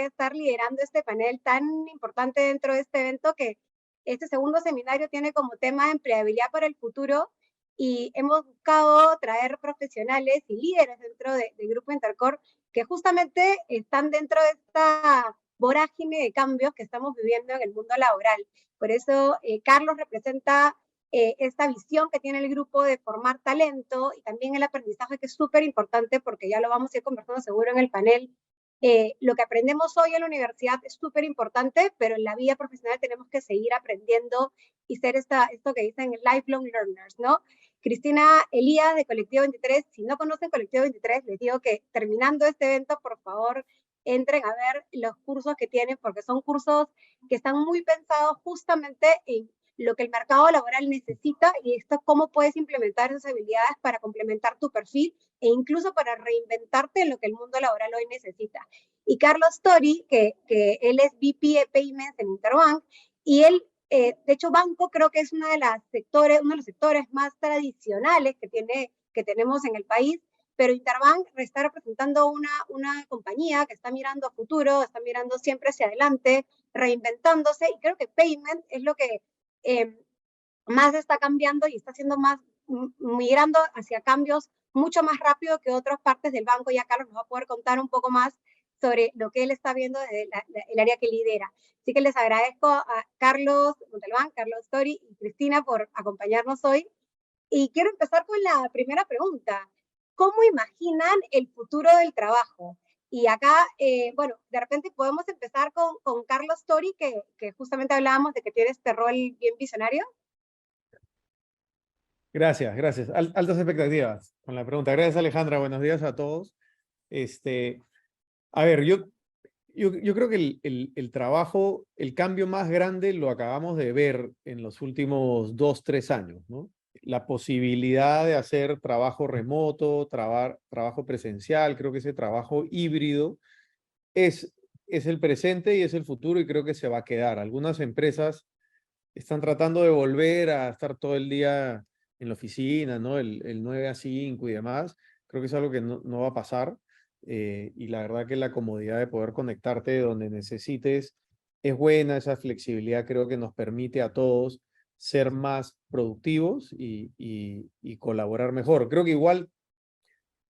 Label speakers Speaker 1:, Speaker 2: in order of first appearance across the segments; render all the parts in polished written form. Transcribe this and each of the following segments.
Speaker 1: a estar liderando este panel tan importante dentro de este evento, que este segundo seminario tiene como tema empleabilidad para el futuro, y hemos buscado traer profesionales y líderes dentro del Grupo Intercorp que justamente están dentro de esta vorágine de cambios que estamos viviendo en el mundo laboral. Por eso Carlos representa esta visión que tiene el grupo de formar talento y también el aprendizaje, que es súper importante, porque ya lo vamos a ir conversando seguro en el panel. Lo que aprendemos hoy en la universidad es súper importante, pero en la vida profesional tenemos que seguir aprendiendo y ser esto que dicen lifelong learners, ¿no? Cristina Elías de Colectivo 23, si no conocen Colectivo 23, les digo que terminando este evento, por favor, entren a ver los cursos que tienen, porque son cursos que están muy pensados justamente en lo que el mercado laboral necesita, y esto cómo puedes implementar esas habilidades para complementar tu perfil e incluso para reinventarte en lo que el mundo laboral hoy necesita. Y Carlos Tori, que él es VP de Payments en Interbank, y él, de hecho, banco creo que es uno de los sectores más tradicionales que tenemos en el país, pero Interbank está representando una compañía que está mirando a futuro, está mirando siempre hacia adelante, reinventándose, y creo que Payment es lo que más está cambiando y está haciendo más, migrando hacia cambios mucho más rápido que otras partes del banco. Ya Carlos nos va a poder contar un poco más sobre lo que él está viendo desde el área que lidera. Así que les agradezco a Carlos Montalbán, Carlos Tori y Cristina por acompañarnos hoy. Y quiero empezar con la primera pregunta. ¿Cómo imaginan el futuro del trabajo? Y acá, bueno, de repente podemos empezar con Carlos Tori, que justamente hablábamos de que tiene este rol bien visionario.
Speaker 2: Gracias, gracias. Altas expectativas con la pregunta. Gracias, Alejandra. Buenos días a todos. A ver, yo creo que el trabajo, el cambio más grande lo acabamos de ver en los últimos 2, 3 años, ¿no? La posibilidad de hacer trabajo remoto, trabajo presencial, creo que ese trabajo híbrido es el presente y es el futuro, y creo que se va a quedar. Algunas empresas están tratando de volver a estar todo el día en la oficina, ¿no? El 9 a 5 y demás. Creo que es algo que no va a pasar. Y la verdad que la comodidad de poder conectarte donde necesites es buena. Esa flexibilidad creo que nos permite a todos ser más productivos y colaborar mejor. Creo que igual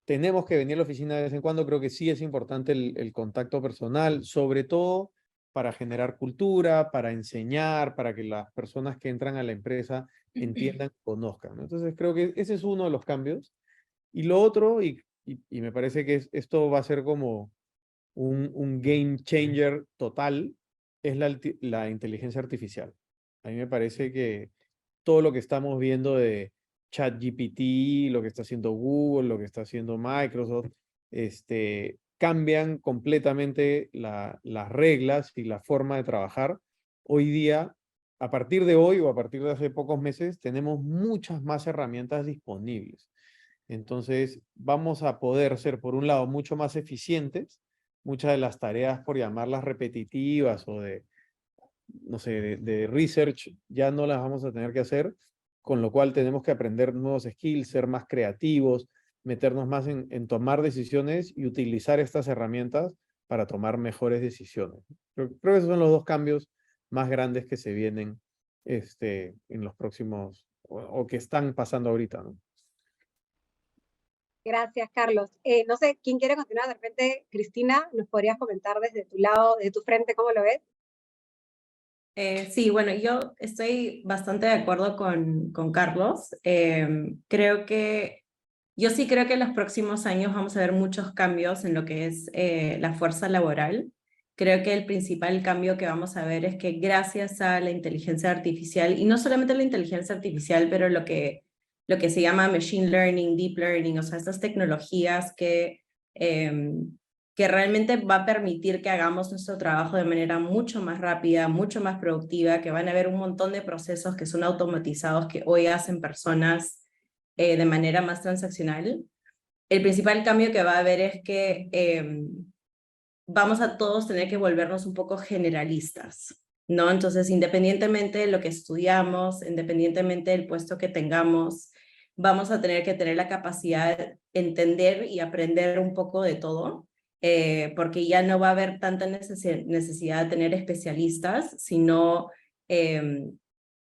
Speaker 2: tenemos que venir a la oficina de vez en cuando. Creo que sí es importante el contacto personal, sobre todo para generar cultura, para enseñar, para que las personas que entran a la empresa entiendan, conozcan, ¿no? Entonces creo que ese es uno de los cambios. Y lo otro, y me parece que esto va a ser como un game changer total, es la inteligencia artificial. A mí me parece que todo lo que estamos viendo de ChatGPT, lo que está haciendo Google, lo que está haciendo Microsoft, cambian completamente las reglas y la forma de trabajar. Hoy día, a partir de hoy o a partir de hace pocos meses, tenemos muchas más herramientas disponibles. Entonces, vamos a poder ser, por un lado, mucho más eficientes. Muchas de las tareas, por llamarlas repetitivas o no sé, de research, ya no las vamos a tener que hacer, con lo cual tenemos que aprender nuevos skills, ser más creativos, meternos más en tomar decisiones y utilizar estas herramientas para tomar mejores decisiones. Creo que esos son los dos cambios más grandes que se vienen en los próximos, o que están pasando ahorita, ¿no?
Speaker 1: Gracias, Carlos. No sé, ¿quién quiere continuar? De repente, Cristina, ¿nos podrías comentar desde tu lado, de tu frente, cómo lo ves?
Speaker 3: Sí, bueno, yo estoy bastante de acuerdo con Carlos. Yo sí creo que en los próximos años vamos a ver muchos cambios en lo que es la fuerza laboral. Creo que el principal cambio que vamos a ver es que gracias a la inteligencia artificial, y no solamente la inteligencia artificial, pero lo que se llama machine learning, deep learning, o sea, estas tecnologías que realmente va a permitir que hagamos nuestro trabajo de manera mucho más rápida, mucho más productiva, que van a haber un montón de procesos que son automatizados que hoy hacen personas de manera más transaccional. El principal cambio que va a haber es que vamos a todos tener que volvernos un poco generalistas, ¿no? Entonces, independientemente de lo que estudiamos, independientemente del puesto que tengamos, vamos a tener que tener la capacidad de entender y aprender un poco de todo. porque ya no va a haber tanta necesidad de tener especialistas, sino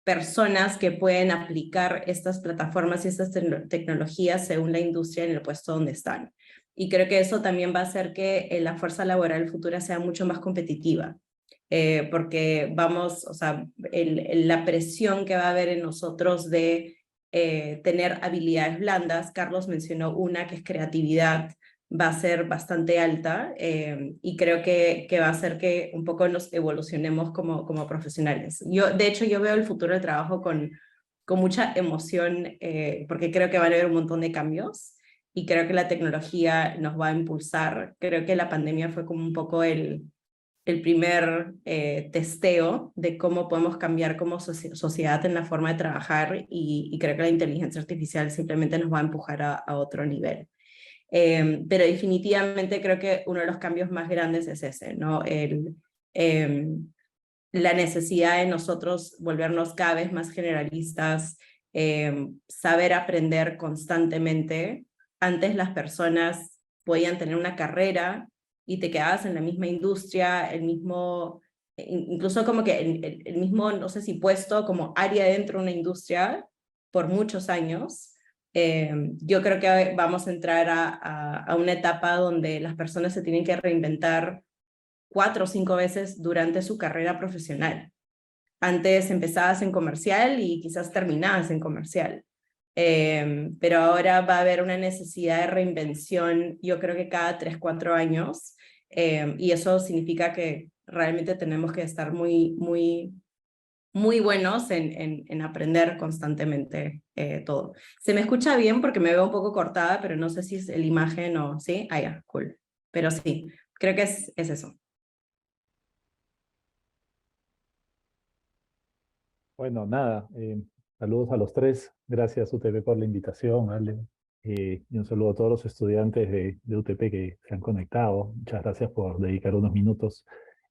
Speaker 3: personas que pueden aplicar estas plataformas y estas tecnologías según la industria en el puesto donde están. Y creo que eso también va a hacer que la fuerza laboral futura sea mucho más competitiva, porque vamos, o sea, la presión que va a haber en nosotros de tener habilidades blandas, Carlos mencionó una que es creatividad, va a ser bastante alta, y creo que va a hacer que un poco nos evolucionemos como profesionales. De hecho, yo veo el futuro del trabajo con mucha emoción, porque creo que van a haber un montón de cambios y creo que la tecnología nos va a impulsar. Creo que la pandemia fue como un poco el primer testeo de cómo podemos cambiar como sociedad en la forma de trabajar, y creo que la inteligencia artificial simplemente nos va a empujar a otro nivel. Pero definitivamente creo que uno de los cambios más grandes es ese, ¿no? La necesidad de nosotros volvernos cada vez más generalistas, saber aprender constantemente. Antes las personas podían tener una carrera y te quedabas en la misma industria, incluso como que el mismo, no sé si puesto como área dentro de una industria por muchos años. Yo creo que vamos a entrar a una etapa donde las personas se tienen que reinventar 4 o 5 veces durante su carrera profesional. Antes empezabas en comercial y quizás terminabas en comercial, pero ahora va a haber una necesidad de reinvención, yo creo que cada 3, 4 años, y eso significa que realmente tenemos que estar muy, muy, muy buenos en aprender constantemente todo. Se me escucha bien porque me veo un poco cortada, pero no sé si es la imagen o sí. Ah, ya, cool. Pero sí, creo que es eso.
Speaker 4: Bueno, nada, saludos a los tres. Gracias UTP por la invitación, Ale. Y un saludo a todos los estudiantes de UTP que se han conectado. Muchas gracias por dedicar unos minutos.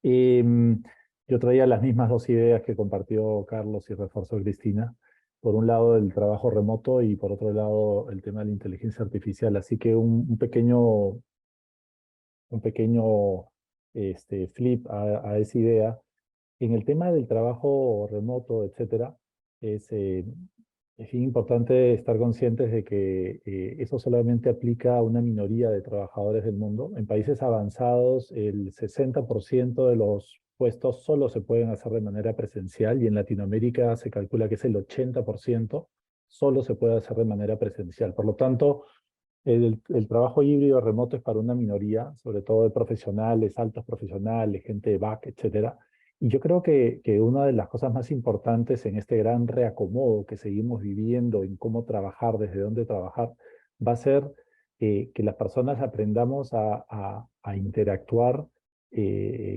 Speaker 4: Yo traía las mismas dos ideas que compartió Carlos y reforzó Cristina. Por un lado, el trabajo remoto y por otro lado, el tema de la inteligencia artificial. Así que un pequeño flip a esa idea. En el tema del trabajo remoto, etcétera, es bien importante estar conscientes de que eso solamente aplica a una minoría de trabajadores del mundo. En países avanzados, el 60% de los puestos solo se pueden hacer de manera presencial y en Latinoamérica se calcula que es el 80% solo se puede hacer de manera presencial. Por lo tanto, el trabajo híbrido remoto es para una minoría, sobre todo de profesionales, altos profesionales, gente de back, etcétera. Y yo creo que una de las cosas más importantes en este gran reacomodo que seguimos viviendo en cómo trabajar, desde dónde trabajar, va a ser que las personas aprendamos a interactuar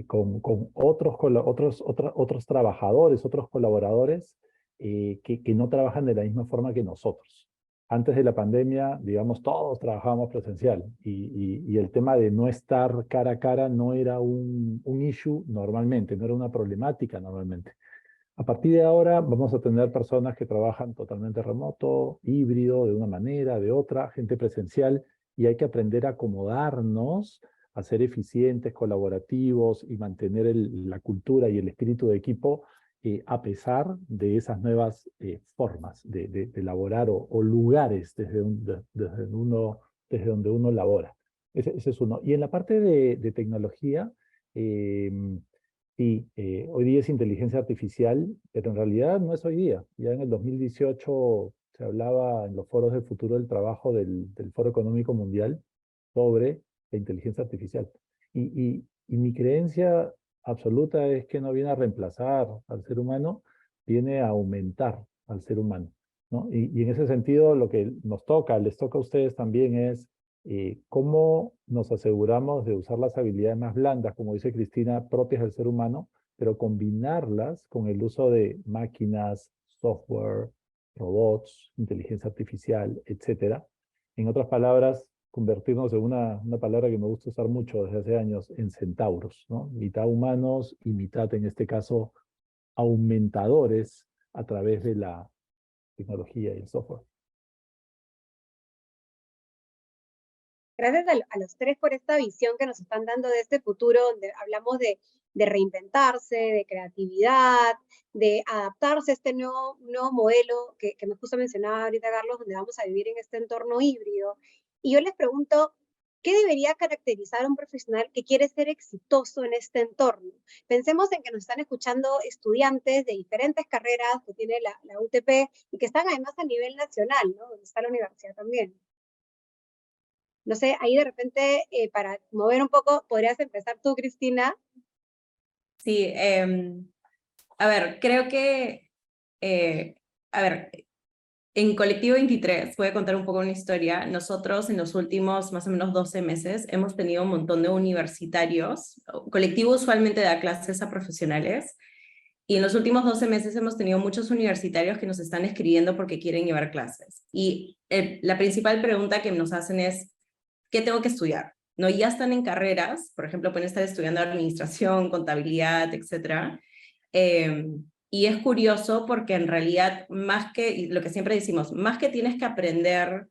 Speaker 4: con otros trabajadores, otros colaboradores que no trabajan de la misma forma que nosotros. Antes de la pandemia, digamos, todos trabajábamos presencial y el tema de no estar cara a cara no era un issue normalmente, no era una problemática normalmente. A partir de ahora vamos a tener personas que trabajan totalmente remoto, híbrido, de una manera, de otra, gente presencial, y hay que aprender a acomodarnos, a ser eficientes, colaborativos y mantener la cultura y el espíritu de equipo a pesar de esas nuevas formas de elaborar o lugares desde donde uno labora. Ese es uno. Y en la parte de tecnología, sí, hoy día es inteligencia artificial, pero en realidad no es hoy día. Ya en el 2018 se hablaba en los foros del futuro del trabajo del Foro Económico Mundial sobre la inteligencia artificial. Y mi creencia absoluta es que no viene a reemplazar al ser humano, viene a aumentar al ser humano, ¿no? Y en ese sentido, lo que les toca a ustedes también es cómo nos aseguramos de usar las habilidades más blandas, como dice Cristina, propias del ser humano, pero combinarlas con el uso de máquinas, software, robots, inteligencia artificial, etcétera. En otras palabras, convertirnos en una palabra que me gusta usar mucho desde hace años, en centauros, ¿no? Mitad humanos y mitad, en este caso, aumentadores a través de la tecnología y el software.
Speaker 1: Gracias a los tres por esta visión que nos están dando de este futuro, donde hablamos de reinventarse, de creatividad, de adaptarse a este nuevo modelo que me justo mencionaba ahorita Carlos, donde vamos a vivir en este entorno híbrido. Y yo les pregunto, ¿qué debería caracterizar a un profesional que quiere ser exitoso en este entorno? Pensemos en que nos están escuchando estudiantes de diferentes carreras que tiene la UTP y que están además a nivel nacional, ¿no? Donde está la universidad también. No sé, ahí de repente, para mover un poco, podrías empezar tú, Cristina.
Speaker 3: Sí, a ver, creo que, a ver, en Colectivo 23, voy a contar un poco una historia. Nosotros en los últimos más o menos 12 meses hemos tenido un montón de universitarios. Colectivo usualmente da clases a profesionales y en los últimos 12 meses hemos tenido muchos universitarios que nos están escribiendo porque quieren llevar clases. Y la principal pregunta que nos hacen es, ¿qué tengo que estudiar? ¿No? Ya están en carreras, por ejemplo, pueden estar estudiando administración, contabilidad, etcétera. Y es curioso porque en realidad, más que, y lo que siempre decimos, más que tienes que aprender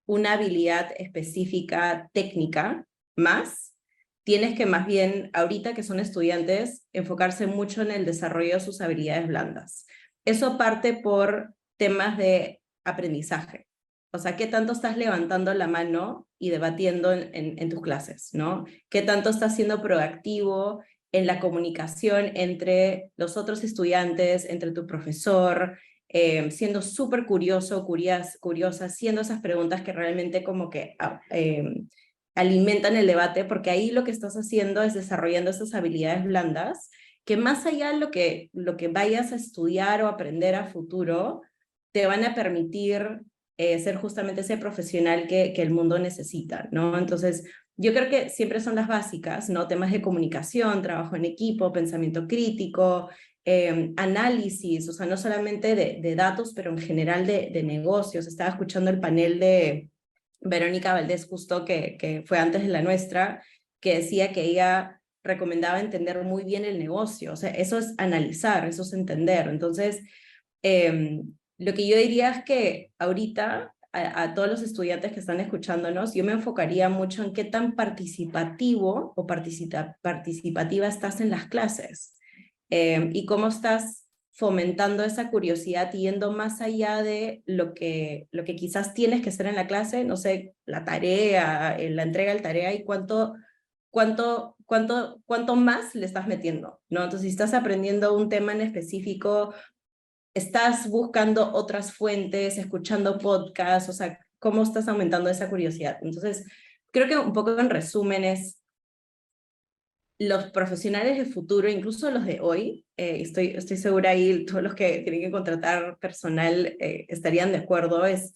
Speaker 3: una habilidad específica, técnica, más, tienes que más bien, ahorita que son estudiantes, enfocarse mucho en el desarrollo de sus habilidades blandas. Eso parte por temas de aprendizaje. O sea, ¿qué tanto estás levantando la mano y debatiendo en tus clases, ¿no? ¿Qué tanto estás siendo proactivo en la comunicación entre los otros estudiantes, entre tu profesor, siendo súper curioso, curiosa, haciendo esas preguntas que realmente como que alimentan el debate, porque ahí lo que estás haciendo es desarrollando esas habilidades blandas, que más allá de lo que vayas a estudiar o aprender a futuro, te van a permitir ser justamente ese profesional que el mundo necesita, ¿no? Entonces, yo creo que siempre son las básicas, ¿no? Temas de comunicación, trabajo en equipo, pensamiento crítico, análisis, o sea, no solamente de datos, pero en general de negocios. Estaba escuchando el panel de Verónica Valdés justo que fue antes de la nuestra, que decía que ella recomendaba entender muy bien el negocio. O sea, eso es analizar, eso es entender. Entonces, lo que yo diría es que ahorita a todos los estudiantes que están escuchándonos, yo me enfocaría mucho en qué tan participativo o participativa estás en las clases y cómo estás fomentando esa curiosidad y yendo más allá de lo que quizás tienes que hacer en la clase, no sé, la tarea, la entrega de tarea y cuánto más le estás metiendo, ¿no? Entonces, si estás aprendiendo un tema en específico, estás buscando otras fuentes, escuchando podcasts, o sea, cómo estás aumentando esa curiosidad. Entonces, creo que un poco en resumen es los profesionales del futuro, incluso los de hoy, estoy segura ahí, todos los que tienen que contratar personal estarían de acuerdo, es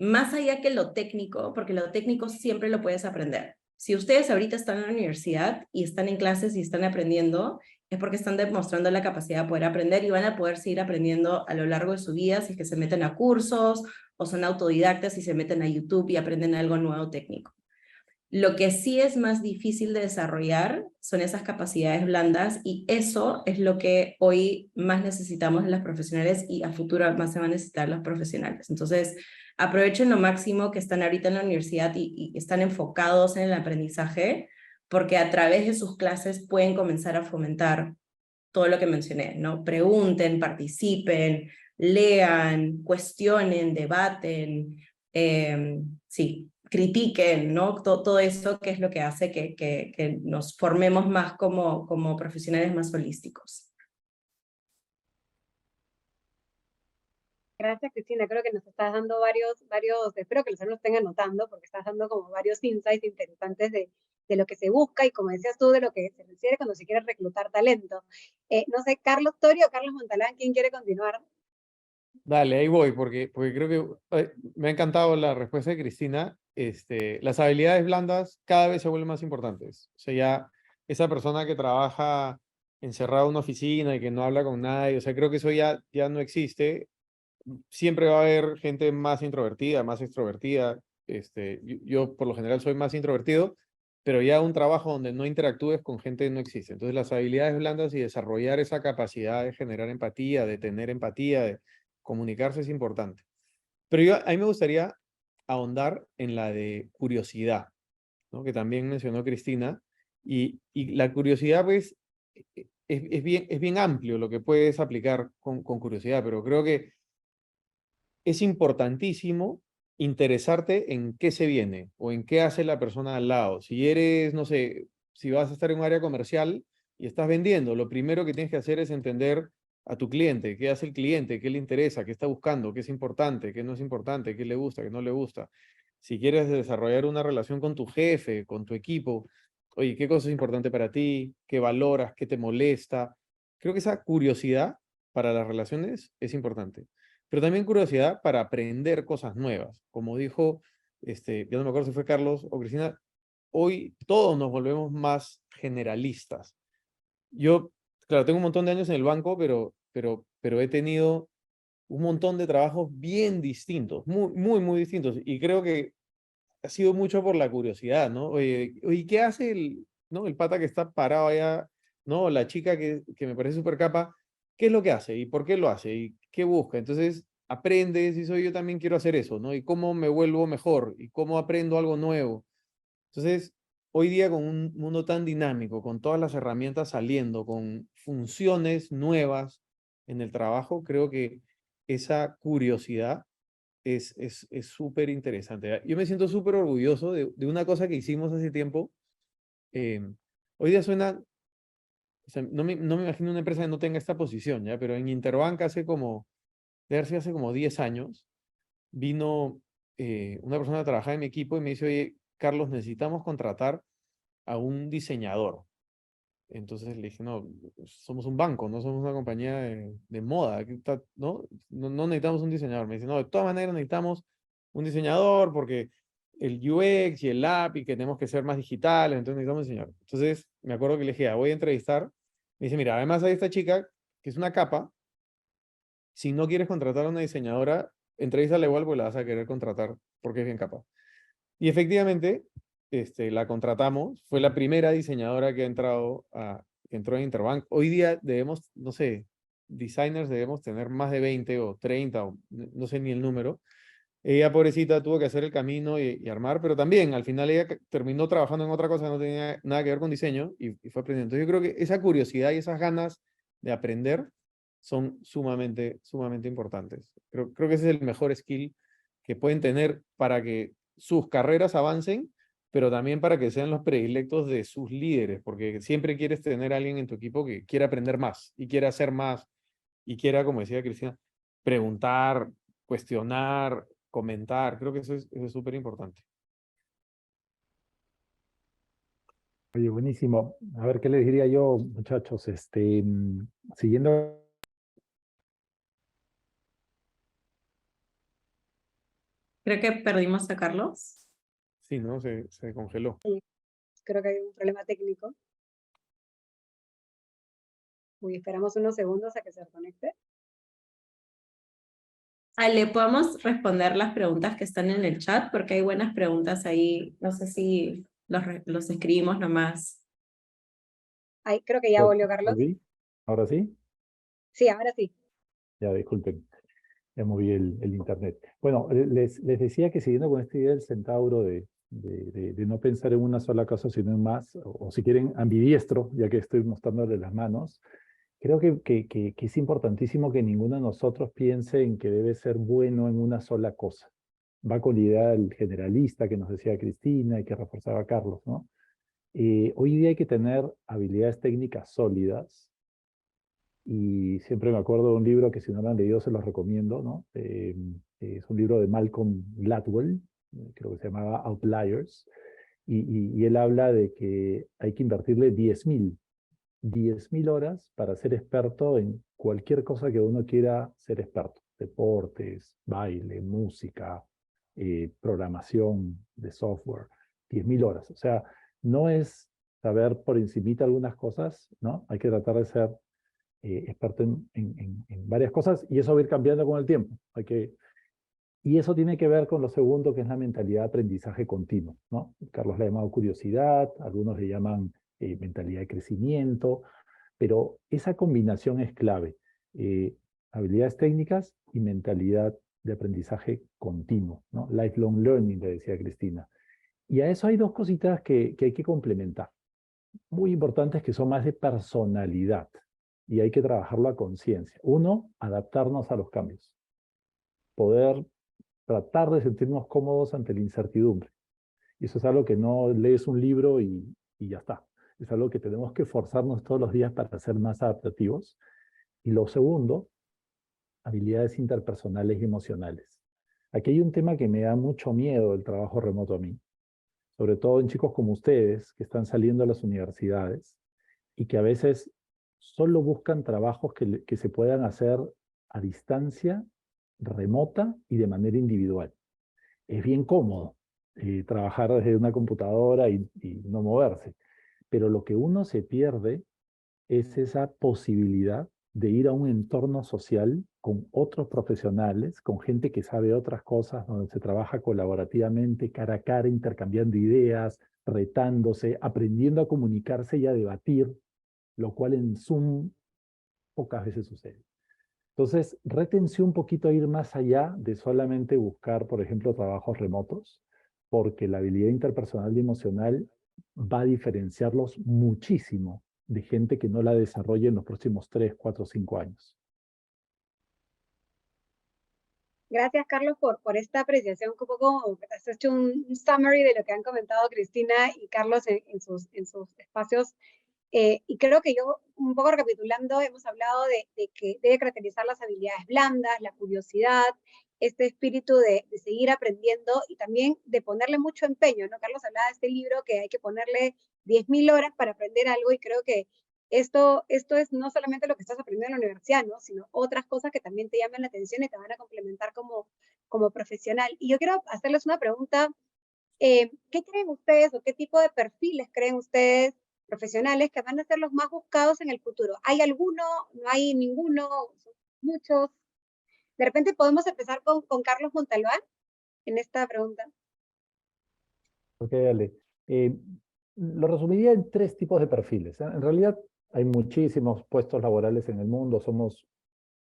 Speaker 3: más allá que lo técnico, porque lo técnico siempre lo puedes aprender. Si ustedes ahorita están en la universidad y están en clases y están aprendiendo, es porque están demostrando la capacidad de poder aprender y van a poder seguir aprendiendo a lo largo de su vida si es que se meten a cursos o son autodidactas y se meten a YouTube y aprenden algo nuevo técnico. Lo que sí es más difícil de desarrollar son esas capacidades blandas y eso es lo que hoy más necesitamos en las profesionales y a futuro más se van a necesitar los profesionales. Entonces, aprovechen lo máximo que están ahorita en la universidad y están enfocados en el aprendizaje, porque a través de sus clases pueden comenzar a fomentar todo lo que mencioné, ¿no? Pregunten, participen, lean, cuestionen, debaten, sí, critiquen, ¿no? Todo eso que es lo que hace que nos formemos más como profesionales más holísticos.
Speaker 1: Gracias, Cristina. Creo que nos estás dando espero que los alumnos estén anotando, porque estás dando como varios insights interesantes de lo que se busca y, como decías tú, de lo que se refiere cuando se quiere reclutar talento. No sé, Carlos Tori o Carlos Montalán, ¿quién quiere continuar?
Speaker 2: Dale, ahí voy, porque creo que me ha encantado la respuesta de Cristina. Las habilidades blandas cada vez se vuelven más importantes. O sea, ya esa persona que trabaja encerrada en una oficina y que no habla con nadie, o sea, creo que eso ya no existe. Siempre va a haber gente más introvertida, más extrovertida. Yo por lo general soy más introvertido, pero ya un trabajo donde no interactúes con gente no existe. Entonces las habilidades blandas y desarrollar esa capacidad de generar empatía, de tener empatía, de comunicarse es importante. Pero a mí me gustaría ahondar en la de curiosidad, ¿no? Que también mencionó Cristina. Y la curiosidad, pues, es bien amplio lo que puedes aplicar con curiosidad, pero creo que es importantísimo interesarte en qué se viene o en qué hace la persona al lado. Si eres, no sé, si vas a estar en un área comercial y estás vendiendo, lo primero que tienes que hacer es entender a tu cliente, qué hace el cliente, qué le interesa, qué está buscando, qué es importante, qué no es importante, qué le gusta, qué no le gusta. Si quieres desarrollar una relación con tu jefe, con tu equipo, oye, ¿qué cosa es importante para ti? ¿Qué valoras? ¿Qué te molesta? Creo que esa curiosidad para las relaciones es importante, pero también curiosidad para aprender cosas nuevas. Como dijo, ya no me acuerdo si fue Carlos o Cristina, hoy todos nos volvemos más generalistas. Yo, claro, tengo un montón de años en el banco, pero he tenido un montón de trabajos bien distintos, muy distintos. Y creo que ha sido mucho por la curiosidad, ¿no? Oye, ¿qué hace no, el pata que está parado allá, ¿no? La chica que me parece súper capa, ¿qué es lo que hace? ¿Y por qué lo hace? ¿Y qué busca? Entonces, aprendes y soy yo también quiero hacer eso, ¿no? ¿Y cómo me vuelvo mejor? ¿Y cómo aprendo algo nuevo? Entonces, hoy día con un mundo tan dinámico, con todas las herramientas saliendo, con funciones nuevas en el trabajo, creo que esa curiosidad es súper interesante. Yo me siento súper orgulloso de una cosa que hicimos hace tiempo. eh, Hoy día suena, o sea, no me imagino una empresa que no tenga esta posición, ¿ya? Pero en Interbank debe haber sido hace como 10 años, vino una persona a trabajar en mi equipo y me dice, oye, Carlos, necesitamos contratar a un diseñador. Entonces le dije, no, somos un banco, no somos una compañía de moda, ¿no? No necesitamos un diseñador. Me dice, no, de todas maneras necesitamos un diseñador porque el UX y el app y que tenemos que ser más digitales, entonces necesitamos un diseñador. Entonces me acuerdo que le dije, voy a entrevistar. Me dice, mira, además hay esta chica que es una capa, si no quieres contratar a una diseñadora, entrevístala igual porque la vas a querer contratar porque es bien capa. Y efectivamente, la contratamos. Fue la primera diseñadora que que entró en Interbank. Hoy día debemos, no sé, designers debemos tener más de 20 o 30, o no sé ni el número. Ella, pobrecita, tuvo que hacer el camino y armar, pero también al final ella terminó trabajando en otra cosa que no tenía nada que ver con diseño y fue aprendiendo. Entonces yo creo que esa curiosidad y esas ganas de aprender son sumamente importantes. Creo que ese es el mejor skill que pueden tener para que sus carreras avancen, pero también para que sean los predilectos de sus líderes, porque siempre quieres tener a alguien en tu equipo que quiera aprender más y quiera hacer más y quiera, como decía Cristina, preguntar, cuestionar, comentar. Creo que eso es súper importante.
Speaker 4: Oye, buenísimo. A ver, ¿qué les diría yo, muchachos? Siguiendo.
Speaker 3: Creo que perdimos a Carlos.
Speaker 2: Sí, ¿no? Se congeló.
Speaker 1: Creo que hay un problema técnico. Uy, esperamos unos segundos a que se reconecte.
Speaker 3: Ale, ¿podemos responder las preguntas que están en el chat? Porque hay buenas preguntas ahí. No sé si los escribimos nomás.
Speaker 1: Ay, creo que ya volvió Carlos.
Speaker 4: ¿Volví? ¿Ahora sí?
Speaker 1: Sí, ahora sí.
Speaker 4: Ya, disculpen. Ya moví el internet. Bueno, les decía que siguiendo con esta idea del centauro de no pensar en una sola cosa, sino en más, o si quieren, ambidiestro, ya que estoy mostrándole las manos, creo que es importantísimo que ninguno de nosotros piense en que debe ser bueno en una sola cosa. Va con la idea del generalista que nos decía Cristina y que reforzaba Carlos, ¿no? Hoy día hay que tener habilidades técnicas sólidas, y siempre me acuerdo de un libro que si no lo han leído se los recomiendo, ¿no? Es un libro de Malcolm Gladwell, creo que se llamaba Outliers, y él habla de que hay que invertirle 10.000 horas para ser experto en cualquier cosa que uno quiera ser experto. Deportes, baile, música, programación de software. 10.000 horas. O sea, no es saber por encimita algunas cosas, ¿no? Hay que tratar de ser experto en varias cosas y eso va a ir cambiando con el tiempo. Y eso tiene que ver con lo segundo, que es la mentalidad de aprendizaje continuo, ¿no? Carlos le ha llamado curiosidad, algunos le llaman mentalidad de crecimiento, pero esa combinación es clave. Habilidades técnicas y mentalidad de aprendizaje continuo, ¿no? Lifelong learning, le decía Cristina. Y a eso hay dos cositas que hay que complementar, muy importantes, que son más de personalidad, y hay que trabajarlo a conciencia. Uno, adaptarnos a los cambios. Poder tratar de sentirnos cómodos ante la incertidumbre. Y eso es algo que no lees un libro y ya está. Es algo que tenemos que forzarnos todos los días para ser más adaptativos. Y lo segundo, habilidades interpersonales y emocionales. Aquí hay un tema que me da mucho miedo del trabajo remoto a mí, sobre todo en chicos como ustedes, que están saliendo a las universidades y que a veces solo buscan trabajos que se puedan hacer a distancia, remota y de manera individual. Es bien cómodo trabajar desde una computadora y no moverse, pero lo que uno se pierde es esa posibilidad de ir a un entorno social con otros profesionales, con gente que sabe otras cosas, donde se trabaja colaborativamente, cara a cara, intercambiando ideas, retándose, aprendiendo a comunicarse y a debatir, lo cual en Zoom pocas veces sucede. Entonces, rétense un poquito a ir más allá de solamente buscar, por ejemplo, trabajos remotos, porque la habilidad interpersonal y emocional va a diferenciarlos muchísimo de gente que no la desarrolle en los próximos 3, 4, 5 años.
Speaker 1: Gracias, Carlos, por esta apreciación, un poco has hecho un summary de lo que han comentado Cristina y Carlos en sus espacios. Y creo que yo, un poco recapitulando, hemos hablado de que debe caracterizar las habilidades blandas, la curiosidad, este espíritu de seguir aprendiendo y también de ponerle mucho empeño, ¿no? Carlos hablaba de este libro que hay que ponerle 10.000 horas para aprender algo, y creo que esto es no solamente lo que estás aprendiendo en la universidad, ¿no? Sino otras cosas que también te llaman la atención y te van a complementar como profesional. Y yo quiero hacerles una pregunta. ¿Qué creen ustedes o qué tipo de perfiles creen ustedes profesionales que van a ser los más buscados en el futuro? ¿Hay alguno? ¿No hay ninguno? ¿Son muchos? De repente podemos empezar con Carlos Montalbán en esta pregunta.
Speaker 4: Ok, dale. Lo resumiría en 3 tipos de perfiles. En realidad hay muchísimos puestos laborales en el mundo, somos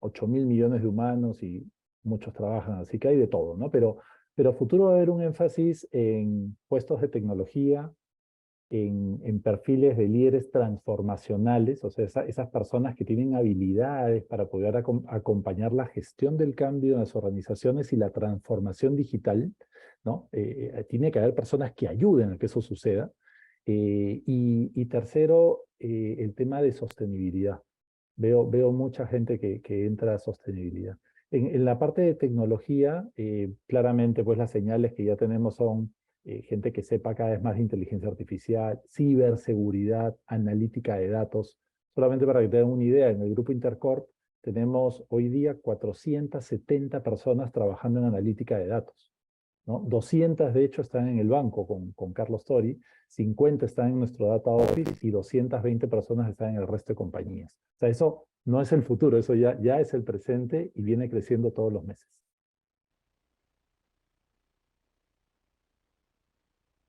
Speaker 4: 8.000 millones de humanos y muchos trabajan, así que hay de todo, ¿no? Pero a futuro va a haber un énfasis en puestos de tecnología, en perfiles de líderes transformacionales, o sea, esas personas que tienen habilidades para poder acompañar la gestión del cambio en las organizaciones y la transformación digital, ¿no? Tiene que haber personas que ayuden a que eso suceda. Y tercero, el tema de sostenibilidad. Veo mucha gente que entra a sostenibilidad. En la parte de tecnología, claramente pues las señales que ya tenemos son gente que sepa cada vez más de inteligencia artificial, ciberseguridad, analítica de datos. Solamente para que tengan una idea, en el grupo Intercorp tenemos hoy día 470 personas trabajando en analítica de datos, ¿no? 200 de hecho están en el banco con Carlos Tori, 50 están en nuestro Data Office y 220 personas están en el resto de compañías. O sea, eso no es el futuro, eso ya es el presente y viene creciendo todos los meses.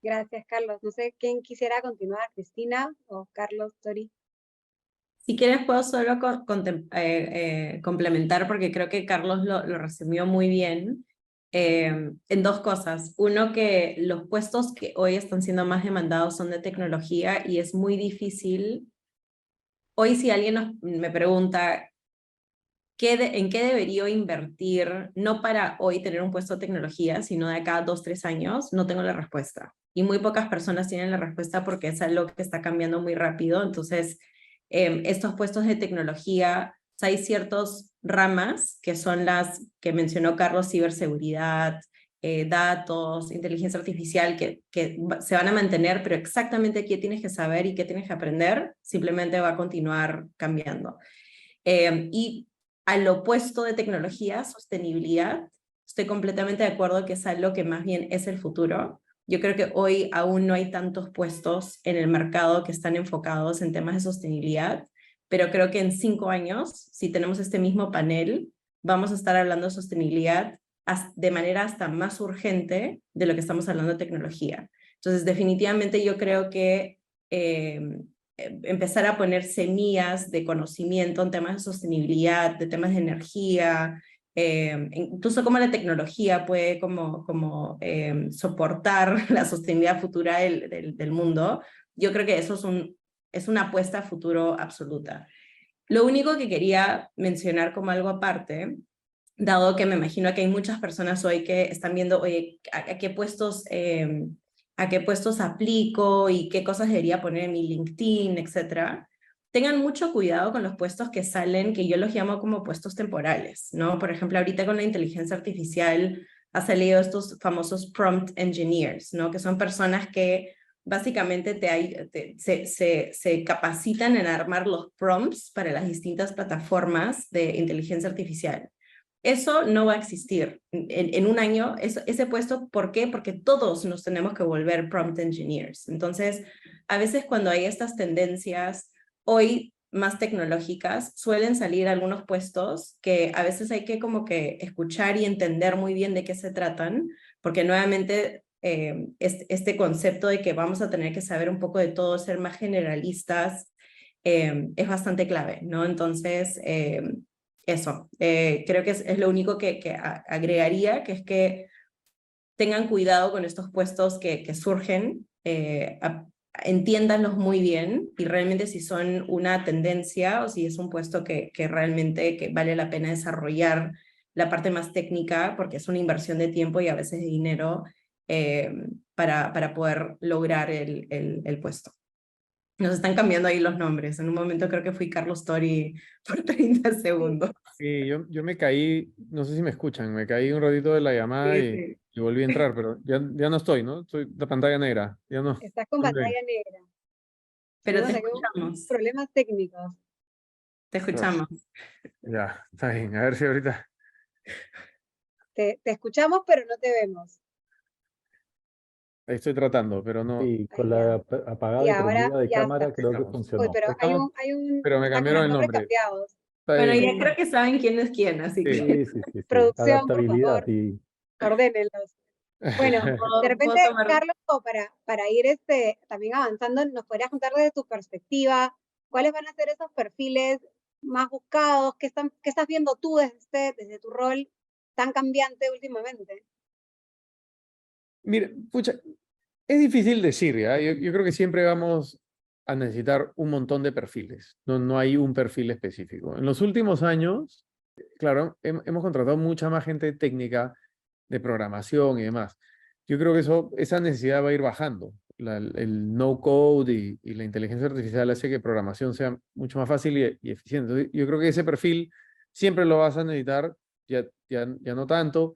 Speaker 1: Gracias, Carlos. No sé quién quisiera continuar, Cristina o Carlos, Tori.
Speaker 3: Si quieres puedo solo complementar, porque creo que Carlos lo resumió muy bien, en 2 cosas. Uno, que los puestos que hoy están siendo más demandados son de tecnología y es muy difícil. Hoy si alguien me pregunta en qué debería invertir, no para hoy tener un puesto de tecnología, sino de acá a 2, 3 años, no tengo la respuesta. Y muy pocas personas tienen la respuesta porque es algo que está cambiando muy rápido. Entonces, estos puestos de tecnología, hay ciertas ramas que son las que mencionó Carlos: ciberseguridad, datos, inteligencia artificial, que se van a mantener, pero exactamente qué tienes que saber y qué tienes que aprender, simplemente va a continuar cambiando. Y al opuesto de tecnología, sostenibilidad, estoy completamente de acuerdo que es algo que más bien es el futuro. Yo creo que hoy aún no hay tantos puestos en el mercado que están enfocados en temas de sostenibilidad, pero creo que en 5 años, si tenemos este mismo panel, vamos a estar hablando de sostenibilidad de manera hasta más urgente de lo que estamos hablando de tecnología. Entonces, definitivamente yo creo que empezar a poner semillas de conocimiento en temas de sostenibilidad, de temas de energía, incluso cómo la tecnología puede soportar la sostenibilidad futura del mundo. Yo creo que eso es una apuesta a futuro absoluta. Lo único que quería mencionar como algo aparte, dado que me imagino que hay muchas personas hoy que están viendo, oye, a qué puestos aplico y qué cosas debería poner en mi LinkedIn, etcétera. Tengan mucho cuidado con los puestos que salen, que yo los llamo como puestos temporales, ¿no? Por ejemplo, ahorita con la inteligencia artificial ha salido estos famosos prompt engineers, ¿no? Que son personas que básicamente se capacitan en armar los prompts para las distintas plataformas de inteligencia artificial. Eso no va a existir en un año, ese puesto. ¿Por qué? Porque todos nos tenemos que volver prompt engineers. Entonces, a veces cuando hay estas tendencias hoy más tecnológicas, suelen salir algunos puestos que a veces hay que como que escuchar y entender muy bien de qué se tratan, porque nuevamente este concepto de que vamos a tener que saber un poco de todo, ser más generalistas, es bastante clave, ¿no? Entonces, eso, creo que es lo único que agregaría, que es que tengan cuidado con estos puestos que surgen, entiéndanlos muy bien y realmente si son una tendencia o si es un puesto que realmente que vale la pena desarrollar la parte más técnica, porque es una inversión de tiempo y a veces de dinero para poder lograr el puesto. Nos están cambiando ahí los nombres. En un momento creo que fui Carlos Tori por 30 segundos.
Speaker 2: Sí, yo me caí, no sé si me escuchan, me caí un ratito de la llamada
Speaker 3: Sí.
Speaker 2: y volví a entrar, pero ya no estoy, ¿no? Estoy la pantalla negra, ya no.
Speaker 1: Estás con pantalla negra.
Speaker 3: Pero te
Speaker 1: Tuvimos
Speaker 3: escuchamos.
Speaker 1: problemas técnicos.
Speaker 3: Te escuchamos.
Speaker 2: Ya, está bien, a ver si ahorita.
Speaker 1: Te escuchamos, pero no te vemos.
Speaker 2: Ahí estoy tratando, pero no.
Speaker 4: Sí, con
Speaker 1: Ahí
Speaker 4: la
Speaker 1: ya.
Speaker 4: apagada
Speaker 1: Y
Speaker 4: y
Speaker 1: ahora
Speaker 4: prendida de
Speaker 1: ya
Speaker 4: cámara
Speaker 1: está.
Speaker 4: creo que
Speaker 2: Estamos.
Speaker 1: Uy,
Speaker 4: funcionó.
Speaker 1: pero
Speaker 2: Estamos,
Speaker 1: están
Speaker 2: pero me
Speaker 1: con
Speaker 2: cambiaron
Speaker 1: los
Speaker 2: el
Speaker 1: nombres
Speaker 2: nombre.
Speaker 1: cambiados.
Speaker 2: Está
Speaker 3: Bueno,
Speaker 2: bien.
Speaker 3: ya creo que saben quién es quién, así
Speaker 2: Sí.
Speaker 3: que
Speaker 4: Sí.
Speaker 1: Producción, por
Speaker 4: Adaptabilidad
Speaker 1: favor,
Speaker 4: y
Speaker 1: ordénenlos. Bueno, de
Speaker 3: puedo
Speaker 1: repente,
Speaker 3: tomar.
Speaker 1: Carlos, como para ir también avanzando, ¿nos podrías contar desde tu perspectiva cuáles van a ser esos perfiles más buscados? ¿Qué estás viendo tú desde tu rol tan cambiante últimamente?
Speaker 2: Mira, pucha, es difícil decir, ¿ya? Yo creo que siempre vamos a necesitar un montón de perfiles. No hay un perfil específico. En los últimos años, claro, hemos contratado mucha más gente técnica de programación y demás. Yo creo que esa necesidad va a ir bajando. El no code y la inteligencia artificial hace que programación sea mucho más fácil y eficiente. Entonces, yo creo que ese perfil siempre lo vas a necesitar, ya no tanto.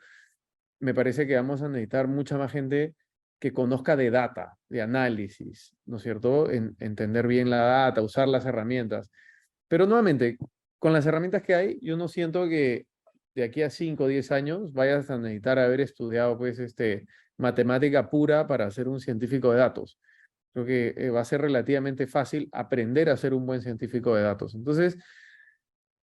Speaker 2: Me parece que vamos a necesitar mucha más gente que conozca de data, de análisis, ¿no es cierto? Entender bien la data, usar las herramientas. Pero nuevamente, con las herramientas que hay, yo no siento que de aquí a 5 o 10 años vayas a necesitar haber estudiado pues, matemática pura para ser un científico de datos. Creo que va a ser relativamente fácil aprender a ser un buen científico de datos. Entonces,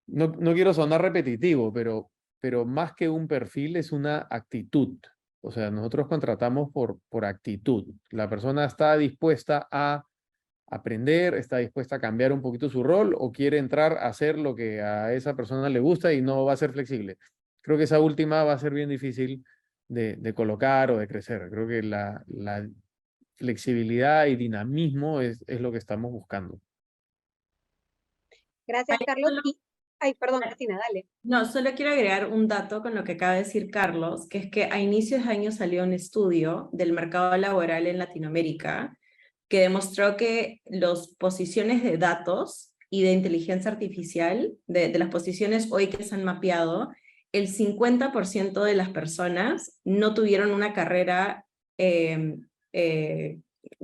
Speaker 2: no quiero sonar repetitivo, pero más que un perfil es una actitud. O sea, nosotros contratamos por actitud. La persona está dispuesta a aprender, está dispuesta a cambiar un poquito su rol o quiere entrar a hacer lo que a esa persona le gusta y no va a ser flexible. Creo que esa última va a ser bien difícil de colocar o de crecer. Creo que la flexibilidad y dinamismo es lo que estamos buscando.
Speaker 1: Gracias, Carlos. Ay, perdón, Cristina, dale.
Speaker 3: No, solo quiero agregar un dato con lo que acaba de decir Carlos, que es que a inicios de año salió un estudio del mercado laboral en Latinoamérica que demostró que las posiciones de datos y de inteligencia artificial, de las posiciones hoy que se han mapeado, el 50% de las personas no tuvieron una carrera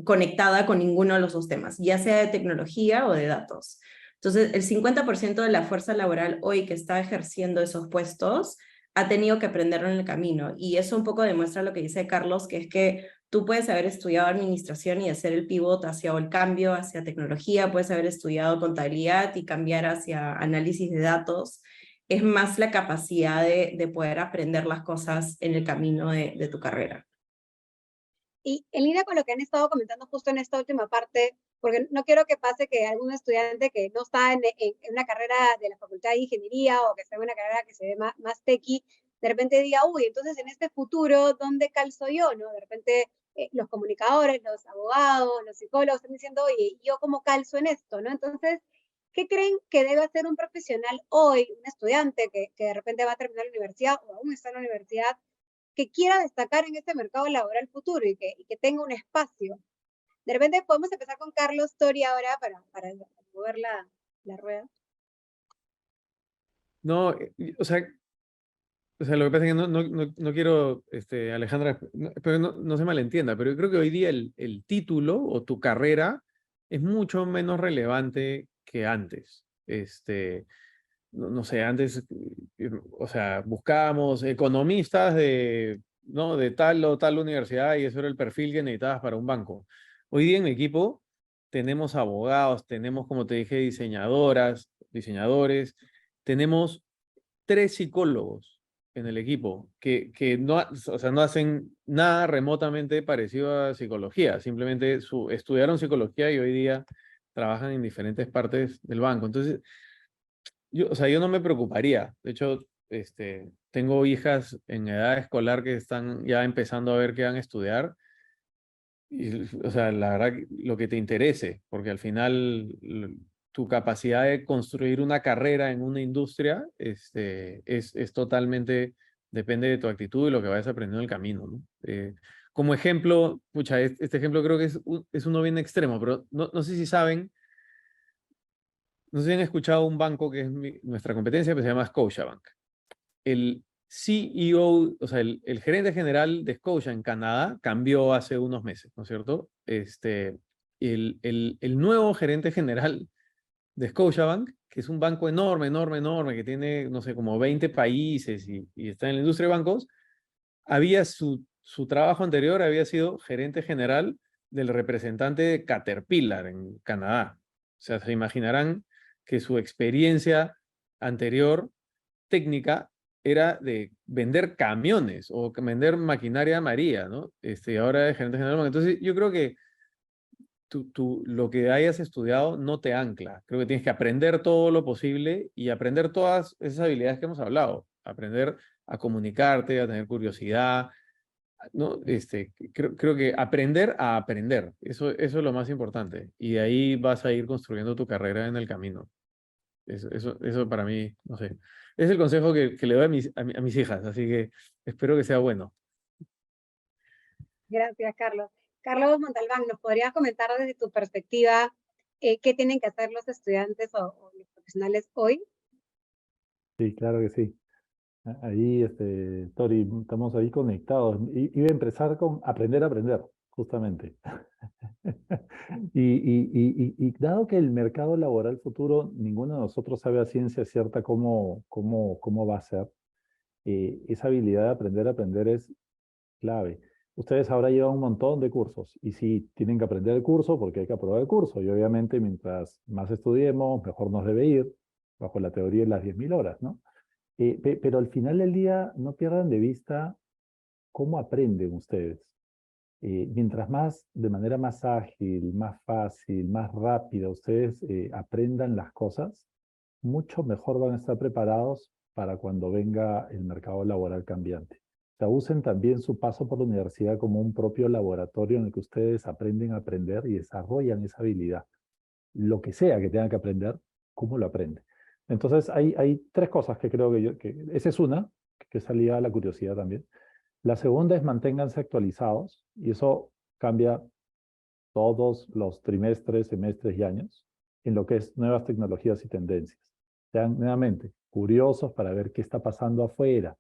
Speaker 3: conectada con ninguno de los dos temas, ya sea de tecnología o de datos. Entonces, el 50% de la fuerza laboral hoy que está ejerciendo esos puestos ha tenido que aprenderlo en el camino. Y eso un poco demuestra lo que dice Carlos, que es que tú puedes haber estudiado administración y hacer el pivot hacia el cambio, hacia tecnología, puedes haber estudiado contabilidad y cambiar hacia análisis de datos. Es más la capacidad de poder aprender las cosas en el camino de tu carrera.
Speaker 1: Y en línea con lo que han estado comentando justo en esta última parte, porque no quiero que pase que algún estudiante que no está en una carrera de la Facultad de Ingeniería o que está en una carrera que se ve más techy, de repente diga, uy, entonces en este futuro, ¿dónde calzo yo? ¿No? De repente los comunicadores, los abogados, los psicólogos están diciendo, oye, ¿yo cómo calzo en esto? ¿No? Entonces, ¿qué creen que debe hacer un profesional hoy, un estudiante que de repente va a terminar la universidad o aún está en la universidad, que quiera destacar en este mercado laboral futuro y que tenga un espacio? De repente podemos empezar con Carlos Tori ahora para mover la rueda.
Speaker 2: No, o sea, lo que pasa es que no quiero, Alejandra, pero no se malentienda, pero yo creo que hoy día el título o tu carrera es mucho menos relevante que antes. No sé, antes, o sea, buscábamos economistas ¿no? de tal o tal universidad y eso era el perfil que necesitabas para un banco. Hoy día en mi equipo tenemos abogados, tenemos, como te dije, diseñadores, tenemos 3 psicólogos en el equipo que no, o sea, no hacen nada remotamente parecido a psicología, simplemente estudiaron psicología y hoy día trabajan en diferentes partes del banco. Entonces, o sea, yo no me preocuparía. De hecho, tengo hijas en edad escolar que están ya empezando a ver qué van a estudiar. Y, o sea, la verdad, lo que te interese, porque al final tu capacidad de construir una carrera en una industria es totalmente, depende de tu actitud y lo que vayas aprendiendo en el camino, ¿no? Como ejemplo, pucha, este ejemplo creo que es uno bien extremo, pero no sé si saben, no sé si han escuchado un banco que es nuestra competencia, que se llama Scotiabank. El CEO, o sea, el gerente general de Scotia en Canadá cambió hace unos meses, ¿no es cierto? El nuevo gerente general de Scotiabank, que es un banco enorme, que tiene, no sé, como 20 países y está en la industria de bancos, su trabajo anterior había sido gerente general del representante de Caterpillar en Canadá. O sea, se imaginarán que su experiencia anterior técnica era de vender camiones o vender maquinaria María, ¿no? Ahora es gerente general. Entonces, yo creo que lo que hayas estudiado no te ancla. Creo que tienes que aprender todo lo posible y aprender todas esas habilidades que hemos hablado. Aprender a comunicarte, a tener curiosidad, ¿no? Creo que aprender a aprender. Eso es lo más importante. Y de ahí vas a ir construyendo tu carrera en el camino. Eso para mí, no sé. Es el consejo que le doy a mis hijas, así que espero que sea bueno.
Speaker 1: Gracias, Carlos. Carlos Montalbán, ¿nos podrías comentar desde tu perspectiva qué tienen que hacer los estudiantes o los profesionales hoy?
Speaker 4: Sí, claro que sí. Ahí, Tori, estamos ahí conectados. Iba a empezar con aprender a aprender, justamente. Y dado que el mercado laboral futuro, ninguno de nosotros sabe a ciencia cierta cómo va a ser, esa habilidad de aprender a aprender es clave. Ustedes ahora llevan un montón de cursos y sí, tienen que aprender el curso porque hay que aprobar el curso. Y obviamente mientras más estudiemos, mejor nos debe ir, bajo la teoría de las 10.000 horas, ¿no? Pero al final del día no pierdan de vista cómo aprenden ustedes. Mientras más, de manera más ágil, más fácil, más rápida ustedes aprendan las cosas, mucho mejor van a estar preparados para cuando venga el mercado laboral cambiante. O sea, usen también su paso por la universidad como un propio laboratorio en el que ustedes aprenden a aprender y desarrollan esa habilidad. Lo que sea que tengan que aprender, ¿cómo lo aprenden? Entonces, hay 3 cosas que creo que esa es una, que es ligada a la curiosidad también. La segunda es manténganse actualizados y eso cambia todos los trimestres, semestres y años en lo que es nuevas tecnologías y tendencias. Sean nuevamente curiosos para ver qué está pasando afuera.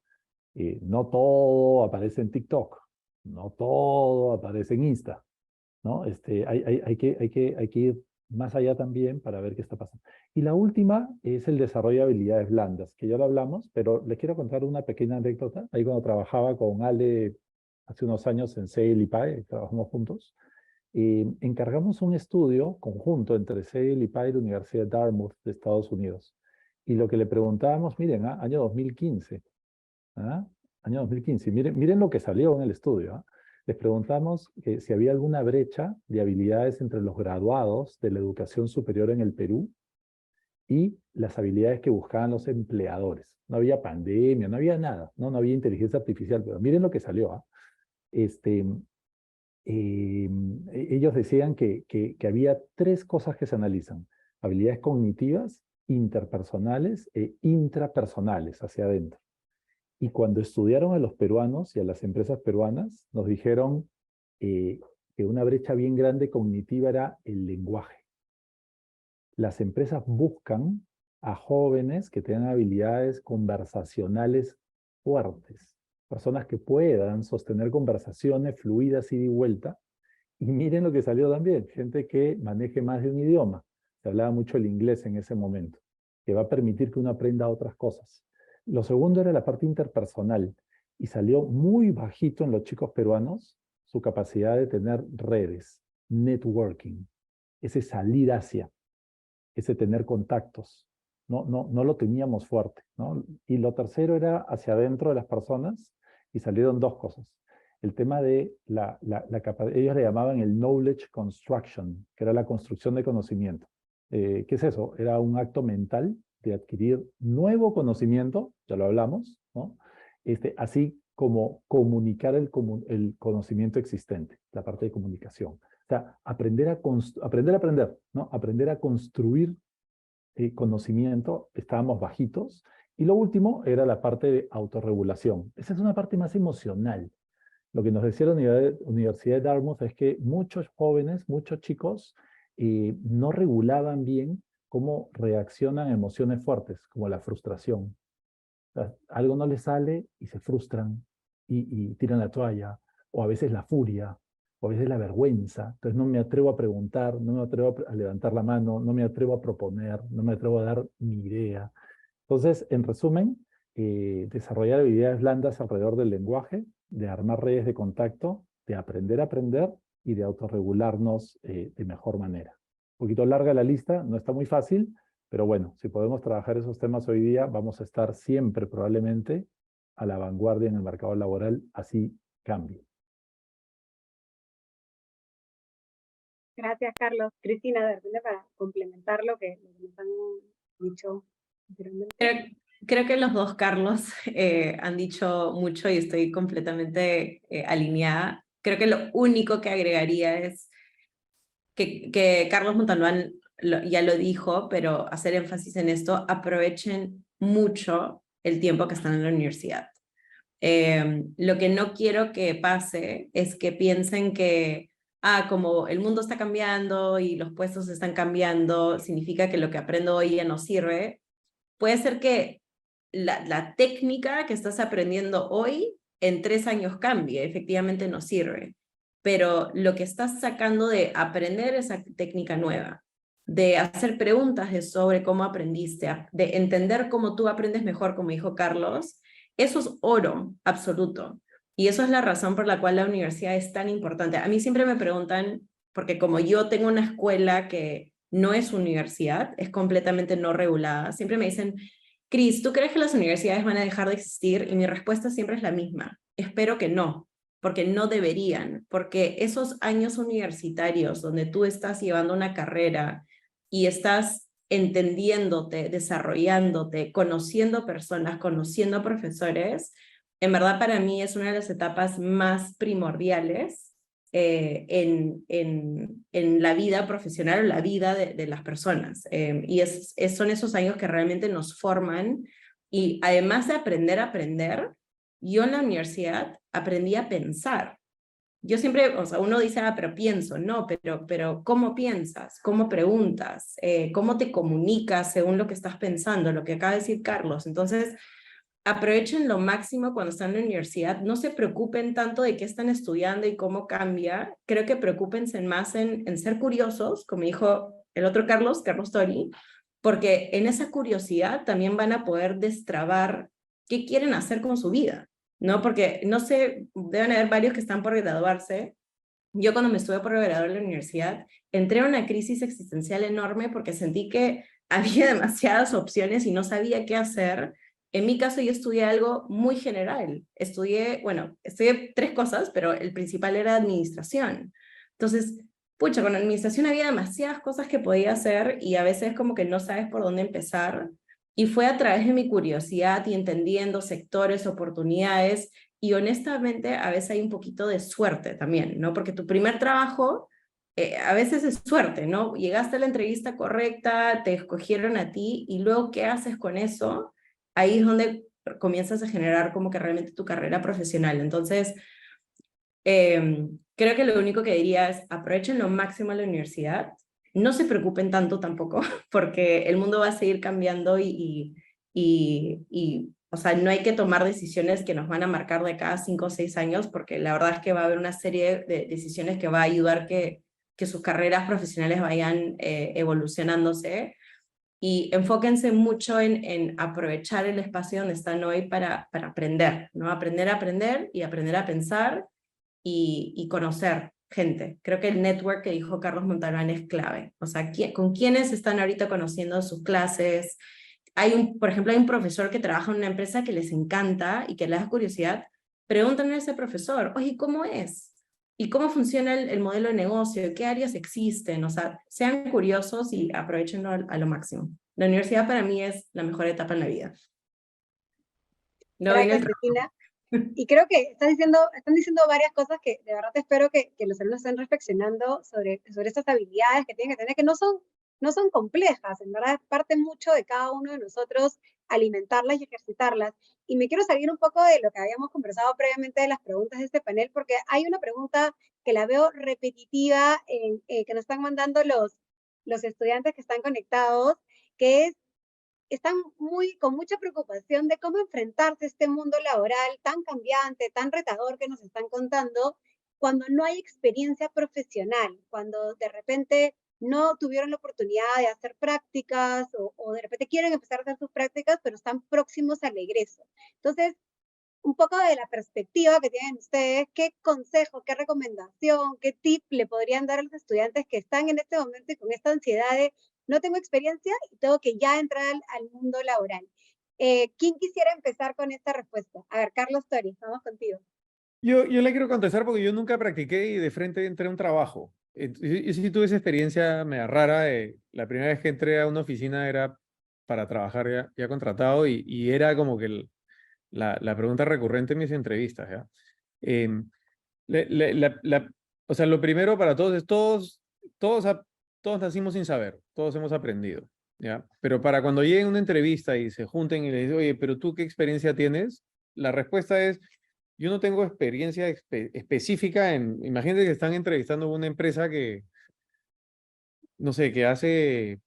Speaker 4: No todo aparece en TikTok, no todo aparece en Insta, ¿no? Hay que ir más allá también para ver qué está pasando. Y la última es el desarrollo de habilidades blandas, que ya lo hablamos, pero les quiero contar una pequeña anécdota. Ahí cuando trabajaba con Ale hace unos años en CEL y PAE, trabajamos juntos, encargamos un estudio conjunto entre CEL y PAE y la Universidad de Dartmouth de Estados Unidos. Y lo que le preguntábamos, miren, año 2015, ¿ah? Año 2015, miren lo que salió en el estudio, ¿ah? les preguntamos que si había alguna brecha de habilidades entre los graduados de la educación superior en el Perú y las habilidades que buscaban los empleadores. No había pandemia, no había nada, no había inteligencia artificial, pero miren lo que salió. Ellos decían que había 3 cosas que se analizan: habilidades cognitivas, interpersonales e intrapersonales hacia adentro. Y cuando estudiaron a los peruanos y a las empresas peruanas, nos dijeron que una brecha bien grande cognitiva era el lenguaje. Las empresas buscan a jóvenes que tengan habilidades conversacionales fuertes, personas que puedan sostener conversaciones fluidas ida y vuelta. Y miren lo que salió también, gente que maneje más de un idioma. Se hablaba mucho el inglés en ese momento, que va a permitir que uno aprenda otras cosas. Lo segundo era la parte interpersonal, y salió muy bajito en los chicos peruanos su capacidad de tener redes, networking, ese salir hacia, ese tener contactos. No lo teníamos fuerte, ¿no? Y lo tercero era hacia adentro de las personas, y salieron 2 cosas. El tema de ellos le llamaban el knowledge construction, que era la construcción de conocimiento. ¿Qué es eso? Era un acto mental de adquirir nuevo conocimiento, ya lo hablamos, ¿no? Así como comunicar el conocimiento existente, la parte de comunicación. O sea, aprender a aprender, ¿no? Aprender a construir conocimiento, estábamos bajitos. Y lo último era la parte de autorregulación. Esa es una parte más emocional. Lo que nos decía la Universidad de Dartmouth es que muchos jóvenes, muchos chicos, no regulaban bien cómo reaccionan a emociones fuertes, como la frustración. O sea, algo no les sale y se frustran y tiran la toalla, o a veces la furia, o a veces la vergüenza. Entonces no me atrevo a preguntar, no me atrevo a levantar la mano, no me atrevo a proponer, no me atrevo a dar mi idea. Entonces, en resumen, desarrollar habilidades blandas alrededor del lenguaje, de armar redes de contacto, de aprender a aprender y de autorregularnos de mejor manera. Un poquito larga la lista, no está muy fácil, pero bueno, si podemos trabajar esos temas hoy día, vamos a estar siempre probablemente a la vanguardia en el mercado laboral, así cambie.
Speaker 1: Gracias, Carlos. Cristina, de repente para complementar lo que nos han dicho anteriormente.
Speaker 3: Creo que los 2 Carlos han dicho mucho y estoy completamente alineada. Creo que lo único que agregaría es que Carlos Montalbán ya lo dijo, pero hacer énfasis en esto: aprovechen mucho el tiempo que están en la universidad. Lo que no quiero que pase es que piensen que como el mundo está cambiando y los puestos están cambiando, significa que lo que aprendo hoy ya no sirve. Puede ser que la técnica que estás aprendiendo hoy en 3 años cambie, efectivamente no sirve, pero lo que estás sacando de aprender esa técnica nueva, de hacer preguntas sobre cómo aprendiste, de entender cómo tú aprendes mejor, como dijo Carlos, eso es oro absoluto. Y eso es la razón por la cual la universidad es tan importante. A mí siempre me preguntan, porque como yo tengo una escuela que no es universidad, es completamente no regulada, siempre me dicen: Cris, ¿tú crees que las universidades van a dejar de existir? Y mi respuesta siempre es la misma: espero que no, porque no deberían, porque esos años universitarios donde tú estás llevando una carrera y estás entendiéndote, desarrollándote, conociendo personas, conociendo profesores, en verdad para mí es una de las etapas más primordiales en la vida profesional o la vida de las personas. Y son esos años que realmente nos forman, y además de aprender a aprender, yo en la universidad aprendí a pensar. Yo siempre, o sea, uno dice, pero pienso, no, pero ¿cómo piensas? ¿Cómo preguntas? ¿Cómo te comunicas según lo que estás pensando? Lo que acaba de decir Carlos. Entonces, aprovechen lo máximo cuando están en la universidad. No se preocupen tanto de qué están estudiando y cómo cambia. Creo que preocúpense más en ser curiosos, como dijo el otro Carlos Tori, porque en esa curiosidad también van a poder destrabar qué quieren hacer con su vida, ¿no? Porque, no sé, deben haber varios que están por graduarse. Yo cuando me estuve por graduar en la universidad, entré en una crisis existencial enorme porque sentí que había demasiadas opciones y no sabía qué hacer. En mi caso, yo estudié algo muy general. Estudié 3 cosas, pero el principal era administración. Entonces, pucha, con administración había demasiadas cosas que podía hacer y a veces como que no sabes por dónde empezar. Y fue a través de mi curiosidad y entendiendo sectores, oportunidades, y honestamente a veces hay un poquito de suerte también, ¿no? Porque tu primer trabajo a veces es suerte, ¿no? Llegaste a la entrevista correcta, te escogieron a ti, y luego, ¿qué haces con eso? Ahí es donde comienzas a generar como que realmente tu carrera profesional. Entonces, creo que lo único que diría es aprovechen lo máximo la universidad, no se preocupen tanto tampoco, porque el mundo va a seguir cambiando o sea, no hay que tomar decisiones que nos van a marcar de cada 5 o 6 años, porque la verdad es que va a haber una serie de decisiones que va a ayudar que sus carreras profesionales vayan evolucionándose, y enfóquense mucho en aprovechar el espacio donde están hoy para aprender, ¿no? Aprender a aprender y aprender a pensar y conocer gente. Creo que el network que dijo Carlos Montalbán es clave. O sea, ¿con quiénes están ahorita conociendo sus clases? Por ejemplo, hay un profesor que trabaja en una empresa que les encanta y que les da curiosidad. Pregúntenle a ese profesor, oye, ¿cómo es? ¿Y cómo funciona el modelo de negocio? ¿Qué áreas existen? O sea, sean curiosos y aprovechenlo a lo máximo. La universidad para mí es la mejor etapa en la vida. Luego viene
Speaker 1: Gracias, Cristina. Y creo que están diciendo varias cosas que de verdad espero que los alumnos estén reflexionando sobre estas habilidades que tienen que tener, que no son complejas, en verdad parte mucho de cada uno de nosotros alimentarlas y ejercitarlas. Y me quiero salir un poco de lo que habíamos conversado previamente de las preguntas de este panel, porque hay una pregunta que la veo repetitiva que nos están mandando los estudiantes que están conectados, que es: están con mucha preocupación de cómo enfrentarse a este mundo laboral tan cambiante, tan retador que nos están contando, cuando no hay experiencia profesional, cuando de repente no tuvieron la oportunidad de hacer prácticas o de repente quieren empezar a hacer sus prácticas, pero están próximos al egreso. Entonces, un poco de la perspectiva que tienen ustedes, ¿qué consejo, qué recomendación, qué tip le podrían dar a los estudiantes que están en este momento y con esta ansiedad de no tengo experiencia y tengo que ya entrar al mundo laboral? ¿Quién quisiera empezar con esta respuesta? A ver, Carlos Tori, vamos contigo.
Speaker 2: Yo le quiero contestar porque yo nunca practiqué y de frente entré a un trabajo. Yo sí tuve esa experiencia media rara. La primera vez que entré a una oficina era para trabajar ya contratado y era como que la pregunta recurrente en mis entrevistas, ¿ya? Em, o sea, lo primero para todos es todos nacimos sin saber, todos hemos aprendido, ¿ya? Pero para cuando lleguen a una entrevista y se junten y les dicen, oye, pero tú, ¿qué experiencia tienes? La respuesta es: yo no tengo experiencia específica imagínate que están entrevistando a una empresa que, no sé, que hace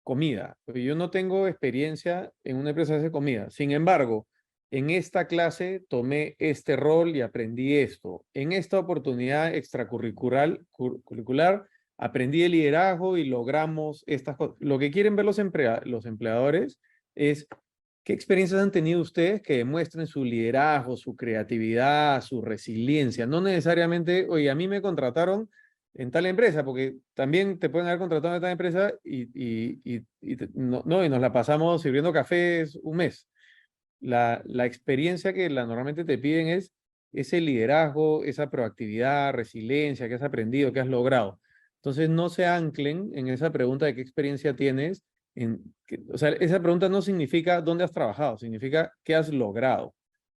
Speaker 2: comida. Porque yo no tengo experiencia en una empresa que hace comida. Sin embargo, en esta clase tomé este rol y aprendí esto. En esta oportunidad curricular aprendí el liderazgo y logramos estas cosas. Lo que quieren ver los empleadores es qué experiencias han tenido ustedes que demuestren su liderazgo, su creatividad, su resiliencia. No necesariamente, oye, a mí me contrataron en tal empresa, porque también te pueden haber contratado en tal empresa y nos la pasamos sirviendo cafés un mes. La experiencia que normalmente te piden es ese liderazgo, esa proactividad, resiliencia que has aprendido, que has logrado. Entonces, no se anclen en esa pregunta de qué experiencia tienes. O sea, esa pregunta no significa dónde has trabajado, significa qué has logrado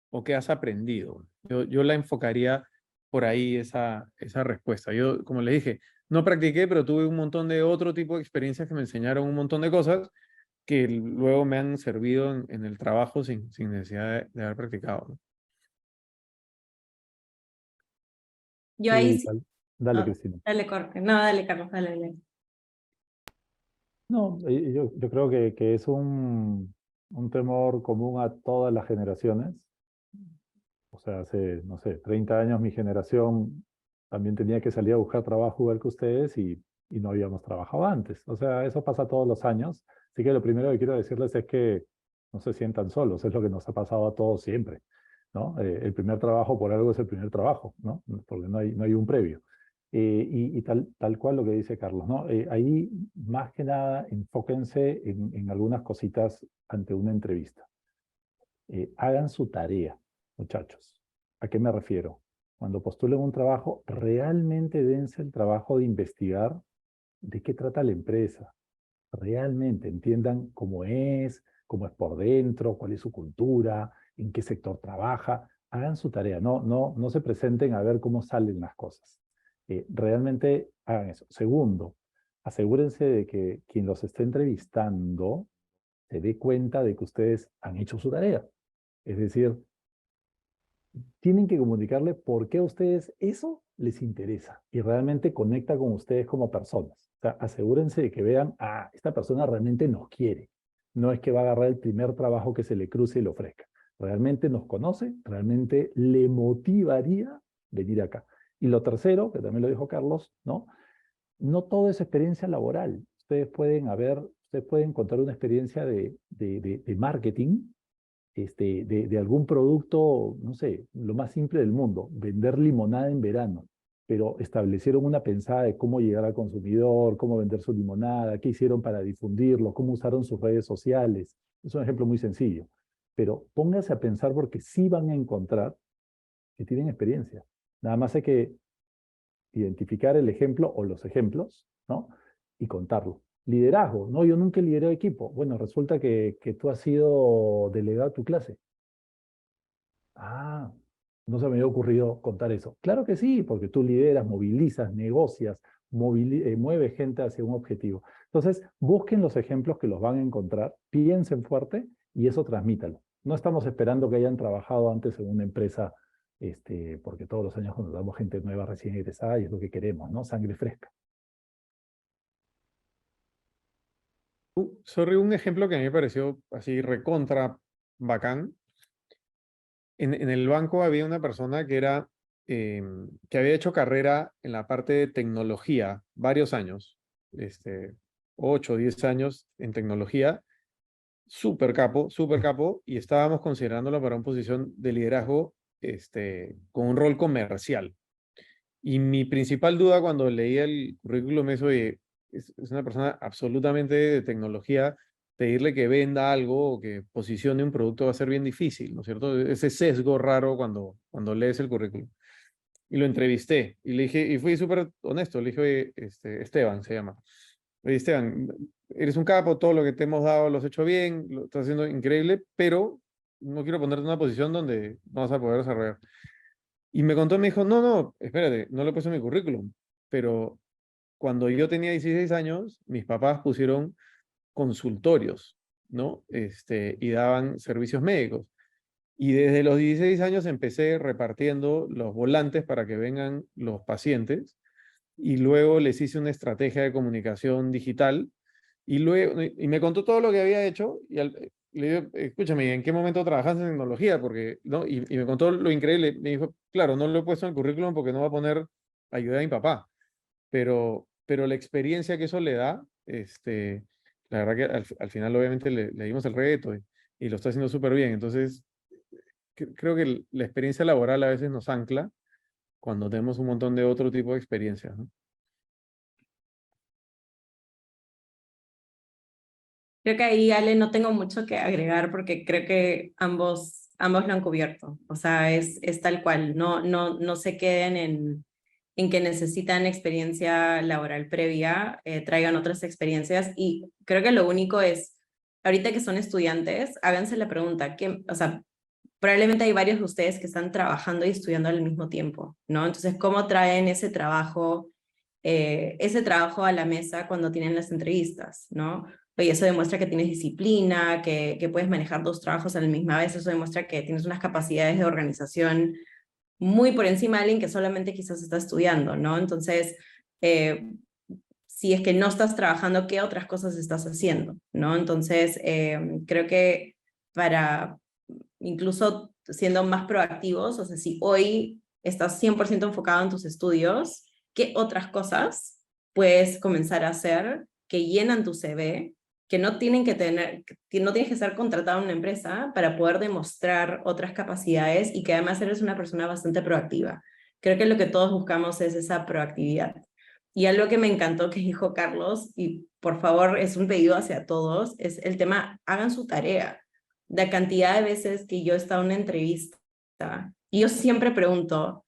Speaker 2: o qué has aprendido. Yo la enfocaría por ahí esa respuesta. Yo, como le dije, no practiqué, pero tuve un montón de otro tipo de experiencias que me enseñaron un montón de cosas que luego me han servido en el trabajo sin necesidad de haber practicado, ¿no?
Speaker 3: Yo ahí
Speaker 4: Sí,
Speaker 3: sí.
Speaker 4: dale, Cristina.
Speaker 3: Dale, Jorge. No, dale, Carlos, dale.
Speaker 4: No, yo creo que es un temor común a todas las generaciones. O sea, hace, no sé, 30 años mi generación también tenía que salir a buscar trabajo igual que ustedes y no habíamos trabajado antes. O sea, eso pasa todos los años. Así que lo primero que quiero decirles es que no se sientan solos, es lo que nos ha pasado a todos siempre, ¿no? El primer trabajo por algo es el primer trabajo, ¿no? Porque no hay un previo. Y tal cual lo que dice Carlos, ¿no? Ahí, más que nada, enfóquense en algunas cositas ante una entrevista. Hagan su tarea, muchachos. ¿A qué me refiero? Cuando postulen un trabajo, realmente dense el trabajo de investigar de qué trata la empresa. Realmente entiendan cómo es por dentro, cuál es su cultura, en qué sector trabaja. Hagan su tarea, no se presenten a ver cómo salen las cosas. Realmente hagan eso. Segundo, asegúrense de que quien los esté entrevistando se dé cuenta de que ustedes han hecho su tarea. Es decir, tienen que comunicarle por qué a ustedes eso les interesa y realmente conecta con ustedes como personas. O sea, asegúrense de que vean, esta persona realmente nos quiere. No es que va a agarrar el primer trabajo que se le cruce y le ofrezca. Realmente nos conoce, realmente le motivaría venir acá. Y lo tercero, que también lo dijo Carlos, ¿no? No todo es experiencia laboral. Ustedes pueden contar una experiencia de marketing, de algún producto, no sé, lo más simple del mundo, vender limonada en verano, pero establecieron una pensada de cómo llegar al consumidor, cómo vender su limonada, qué hicieron para difundirlo, cómo usaron sus redes sociales. Es un ejemplo muy sencillo, pero pónganse a pensar porque sí van a encontrar que tienen experiencia. Nada más hay que identificar el ejemplo o los ejemplos, ¿no? Y contarlo. Liderazgo, no, yo nunca he liderado equipo. Bueno, resulta que tú has sido delegado a tu clase. Ah, no se me había ocurrido contar eso. Claro que sí, porque tú lideras, movilizas, negocias, mueves gente hacia un objetivo. Entonces, busquen los ejemplos que los van a encontrar, piensen fuerte y eso transmítalo. No estamos esperando que hayan trabajado antes en una empresa, porque todos los años contratamos gente nueva recién egresada y es lo que queremos, ¿no? Sangre fresca.
Speaker 2: Sorry, un ejemplo que a mí me pareció así recontra bacán. En el banco había una persona que era que había hecho carrera en la parte de tecnología varios años, 8 o 10 años en tecnología, súper capo, y estábamos considerándolo para una posición de liderazgo con un rol comercial. Y mi principal duda cuando leí el currículum es, oye, es una persona absolutamente de tecnología, pedirle que venda algo o que posicione un producto va a ser bien difícil, ¿no es cierto? Ese sesgo raro cuando lees el currículum. Y lo entrevisté y le dije, y fui súper honesto, le dije, oye, Esteban se llama. Oye, Esteban, eres un capo, todo lo que te hemos dado lo has hecho bien, lo estás haciendo increíble, pero no quiero ponerte en una posición donde no vas a poder desarrollar. Y me contó, me dijo, no, espérate, no lo he puesto en mi currículum, pero cuando yo tenía 16 años, mis papás pusieron consultorios, ¿no? Y daban servicios médicos. Y desde los 16 años empecé repartiendo los volantes para que vengan los pacientes y luego les hice una estrategia de comunicación digital y luego y me contó todo lo que había hecho y le digo, escúchame, ¿en qué momento trabajas en tecnología? Porque, ¿no? Y me contó lo increíble. Me dijo, claro, no lo he puesto en el currículum porque no va a poner ayuda a mi papá, pero la experiencia que eso le da, la verdad que al final obviamente le dimos el reto y lo está haciendo súper bien. Entonces, creo que la experiencia laboral a veces nos ancla cuando tenemos un montón de otro tipo de experiencias, ¿no?
Speaker 3: Creo que ahí, Ale, no tengo mucho que agregar porque creo que ambos lo han cubierto. O sea, es tal cual. No se queden en que necesitan experiencia laboral previa, traigan otras experiencias. Y creo que lo único es, ahorita que son estudiantes, háganse la pregunta, o sea, probablemente hay varios de ustedes que están trabajando y estudiando al mismo tiempo, ¿no? Entonces, ¿cómo traen ese trabajo a la mesa cuando tienen las entrevistas, ¿no? Oye, eso demuestra que tienes disciplina, que puedes manejar dos trabajos a la misma vez, eso demuestra que tienes unas capacidades de organización muy por encima de alguien que solamente quizás está estudiando, ¿no? Entonces, si es que no estás trabajando, ¿qué otras cosas estás haciendo, ¿no? Entonces, creo que para incluso siendo más proactivos, o sea, si hoy estás 100% enfocado en tus estudios, ¿qué otras cosas puedes comenzar a hacer que llenan tu CV, que no tienes que ser contratado en una empresa para poder demostrar otras capacidades y que además eres una persona bastante proactiva? Creo que lo que todos buscamos es esa proactividad. Y algo que me encantó que dijo Carlos, y por favor es un pedido hacia todos, es el tema, hagan su tarea. la cantidad de veces que yo he estado en una entrevista y yo siempre pregunto,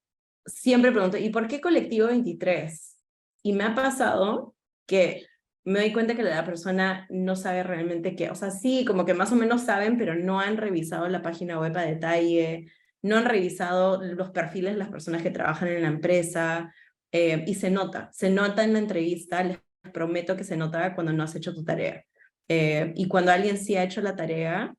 Speaker 3: ¿y por qué Colectivo 23? Y me ha pasado que me doy cuenta que la persona no sabe realmente qué, o sea, sí, como que más o menos saben, pero no han revisado la página web a detalle, no han revisado los perfiles de las personas que trabajan en la empresa, y se nota en la entrevista, les prometo que se nota cuando no has hecho tu tarea. Y cuando alguien sí ha hecho la tarea,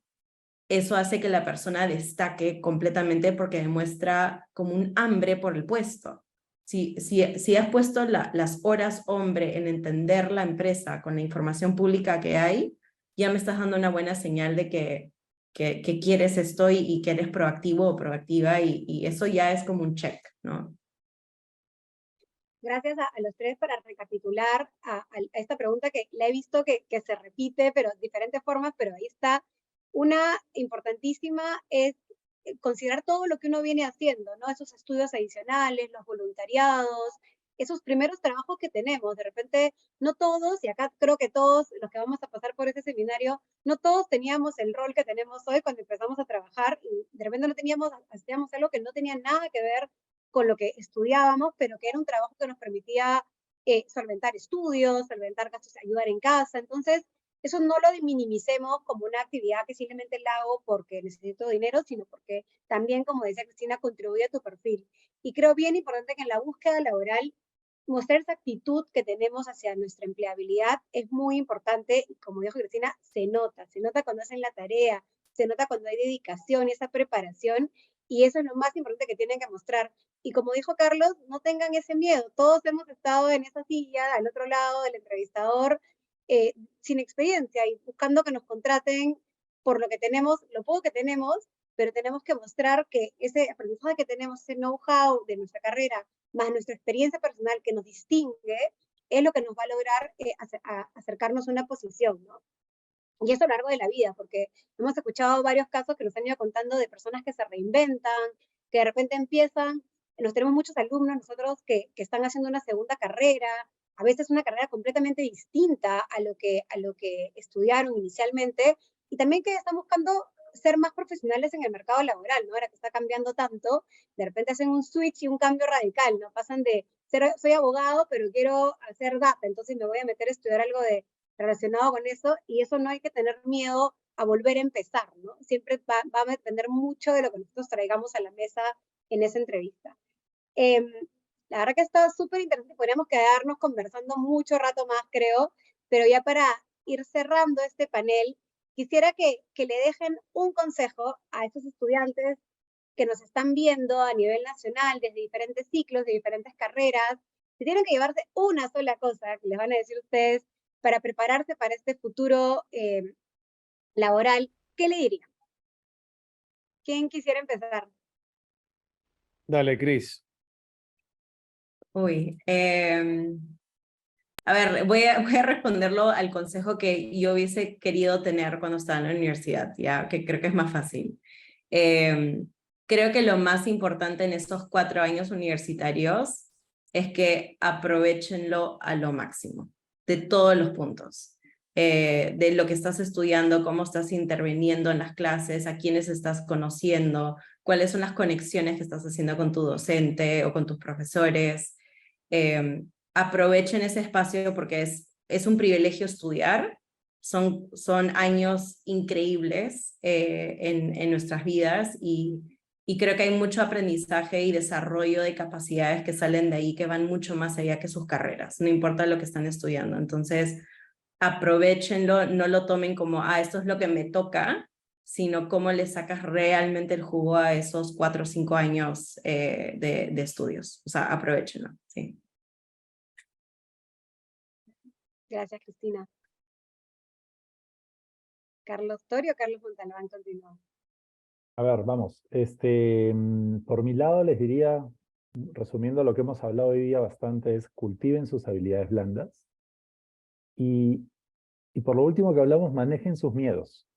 Speaker 3: eso hace que la persona destaque completamente porque demuestra como un hambre por el puesto. Si has puesto las horas hombre en entender la empresa con la información pública que hay, ya me estás dando una buena señal de que quieres esto y que eres proactivo o proactiva y eso ya es como un check, ¿no?
Speaker 1: Gracias a los tres para recapitular a esta pregunta que la he visto que se repite, pero de diferentes formas, pero ahí está. Una importantísima es considerar todo lo que uno viene haciendo, ¿no? Esos estudios adicionales, los voluntariados, esos primeros trabajos que tenemos. De repente, no todos, y acá creo que todos los que vamos a pasar por ese seminario, no todos teníamos el rol que tenemos hoy cuando empezamos a trabajar y de repente hacíamos algo que no tenía nada que ver con lo que estudiábamos, pero que era un trabajo que nos permitía solventar estudios, solventar gastos, ayudar en casa. Entonces, eso no lo minimicemos como una actividad que simplemente la hago porque necesito dinero, sino porque también, como decía Cristina, contribuye a tu perfil. Y creo bien importante que en la búsqueda laboral mostrar esa actitud que tenemos hacia nuestra empleabilidad es muy importante. Y como dijo Cristina, se nota cuando hacen la tarea, se nota cuando hay dedicación y esa preparación, y eso es lo más importante que tienen que mostrar. Y como dijo Carlos, no tengan ese miedo. Todos hemos estado en esa silla, al otro lado del entrevistador, sin experiencia y buscando que nos contraten por lo que tenemos, lo poco que tenemos, pero tenemos que mostrar que ese aprendizaje que tenemos, ese know-how de nuestra carrera, más nuestra experiencia personal que nos distingue, es lo que nos va a lograr acercarnos a una posición, ¿no? Y eso a lo largo de la vida, porque hemos escuchado varios casos que nos han ido contando de personas que se reinventan, que de repente empiezan, nos tenemos muchos alumnos nosotros que están haciendo una segunda carrera, a veces una carrera completamente distinta a lo que estudiaron inicialmente, y también que están buscando ser más profesionales en el mercado laboral, ¿no? Ahora que está cambiando tanto, de repente hacen un switch y un cambio radical, ¿no? Pasan de soy abogado, pero quiero hacer data, entonces me voy a meter a estudiar algo relacionado con eso, y eso no hay que tener miedo a volver a empezar, ¿no? Siempre va a depender mucho de lo que nosotros traigamos a la mesa en esa entrevista. La verdad que está súper interesante, podríamos quedarnos conversando mucho rato más, creo, pero ya para ir cerrando este panel, quisiera que le dejen un consejo a esos estudiantes que nos están viendo a nivel nacional, desde diferentes ciclos, de diferentes carreras, que tienen que llevarse una sola cosa que les van a decir ustedes para prepararse para este futuro laboral. ¿Qué le dirían? ¿Quién quisiera empezar?
Speaker 2: Dale, Cris.
Speaker 3: Uy, a ver, voy a responderlo al consejo que yo hubiese querido tener cuando estaba en la universidad, ya que creo que es más fácil. Creo que lo más importante en estos 4 años universitarios es que aprovechenlo a lo máximo, de todos los puntos. De lo que estás estudiando, cómo estás interviniendo en las clases, a quiénes estás conociendo, cuáles son las conexiones que estás haciendo con tu docente o con tus profesores. Aprovechen ese espacio porque es un privilegio estudiar, son años increíbles en nuestras vidas y creo que hay mucho aprendizaje y desarrollo de capacidades que salen de ahí que van mucho más allá que sus carreras, no importa lo que están estudiando. Entonces, aprovechenlo, no lo tomen como, esto es lo que me toca, sino cómo le sacas realmente el jugo a esos 4 o 5 años de estudios. O sea, aprovechenlo, sí.
Speaker 1: Gracias, Cristina. Carlos Torio, Carlos Montalbán, continúa.
Speaker 4: A ver, vamos. Por mi lado les diría, resumiendo lo que hemos hablado hoy día bastante, es cultiven sus habilidades blandas. Y por lo último que hablamos, manejen sus miedos.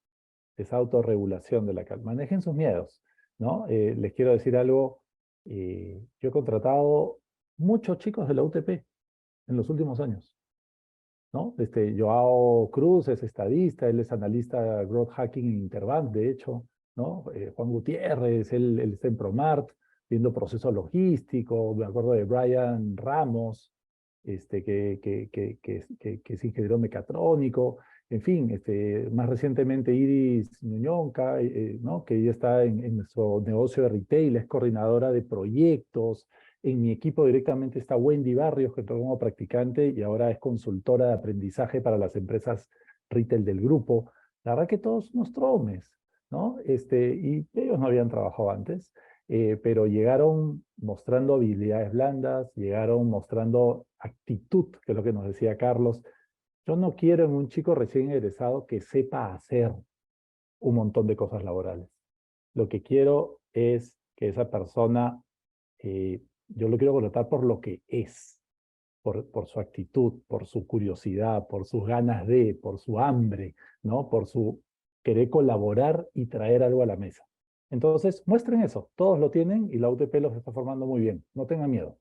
Speaker 4: Esa autorregulación de la calma. Manejen sus miedos, ¿no? Les quiero decir algo. Yo he contratado muchos chicos de la UTP en los últimos años. ¿no? Joao Cruz es estadista, él es analista growth hacking en Interbank, de hecho, ¿no? Juan Gutiérrez, él está en Promart, viendo procesos logísticos. Me acuerdo de Brian Ramos, que es ingeniero mecatrónico. En fin, más recientemente Iris Ñuñonca, ¿no? Que ella está en nuestro negocio de retail, es coordinadora de proyectos. En mi equipo directamente está Wendy Barrios, que entró como practicante y ahora es consultora de aprendizaje para las empresas retail del grupo. La verdad que todos unos tromes, ¿no? Y ellos no habían trabajado antes, pero llegaron mostrando habilidades blandas, llegaron mostrando actitud, que es lo que nos decía Carlos. Yo no quiero en un chico recién egresado que sepa hacer un montón de cosas laborales. Lo que quiero es que esa persona, yo lo quiero contratar por lo que es, por su actitud, por su curiosidad, por sus ganas de, por su hambre, ¿no? Por su querer colaborar y traer algo a la mesa. Entonces, muestren eso. Todos lo tienen y la UTP los está formando muy bien. No tengan miedo.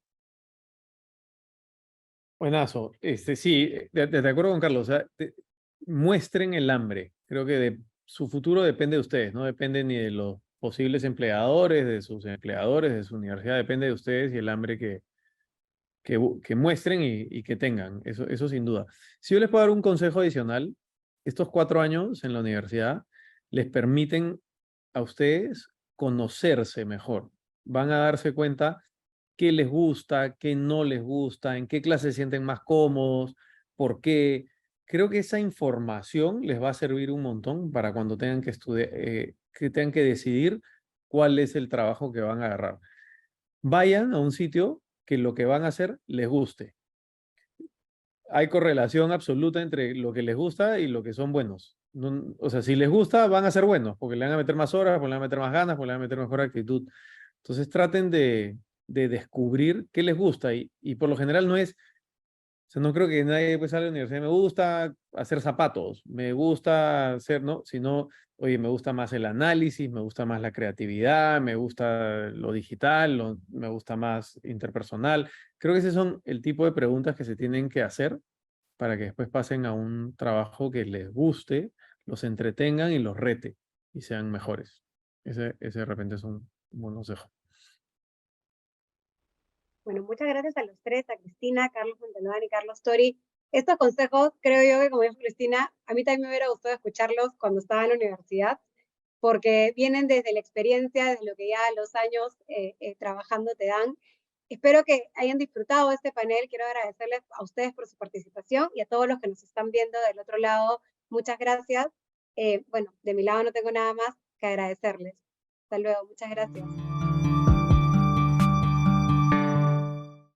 Speaker 2: Buenazo. Sí, de acuerdo con Carlos. O sea, muestren el hambre. Creo que su futuro depende de ustedes, no depende ni de los posibles empleadores, de sus empleadores, de su universidad, depende de ustedes y el hambre que muestren y que tengan. Eso sin duda. Si yo les puedo dar un consejo adicional, estos 4 años en la universidad les permiten a ustedes conocerse mejor. Van a darse cuenta qué les gusta, qué no les gusta, en qué clase se sienten más cómodos, por qué. Creo que esa información les va a servir un montón para cuando tengan que estudiar, que tengan que decidir cuál es el trabajo que van a agarrar. Vayan a un sitio que lo que van a hacer les guste. Hay correlación absoluta entre lo que les gusta y lo que son buenos. No, o sea, si les gusta, van a ser buenos, porque le van a meter más horas, porque le van a meter más ganas, porque le van a meter mejor actitud. Entonces traten de descubrir qué les gusta y por lo general no es, o sea, no creo que nadie pues sale a la universidad, me gusta hacer zapatos, me gusta hacer, ¿no? Sino, oye, me gusta más el análisis, me gusta más la creatividad, me gusta lo digital, me gusta más interpersonal. Creo que esos son el tipo de preguntas que se tienen que hacer para que después pasen a un trabajo que les guste, los entretengan y los rete y sean mejores. Ese de repente es un buen consejo.
Speaker 1: Bueno, muchas gracias a los tres, a Cristina, Carlos Montalbán y Carlos Tori. Estos consejos, creo yo que como dijo Cristina, a mí también me hubiera gustado escucharlos cuando estaba en la universidad, porque vienen desde la experiencia, desde lo que ya los años trabajando te dan. Espero que hayan disfrutado este panel. Quiero agradecerles a ustedes por su participación y a todos los que nos están viendo del otro lado. Muchas gracias. Bueno, de mi lado no tengo nada más que agradecerles. Hasta luego. Muchas gracias.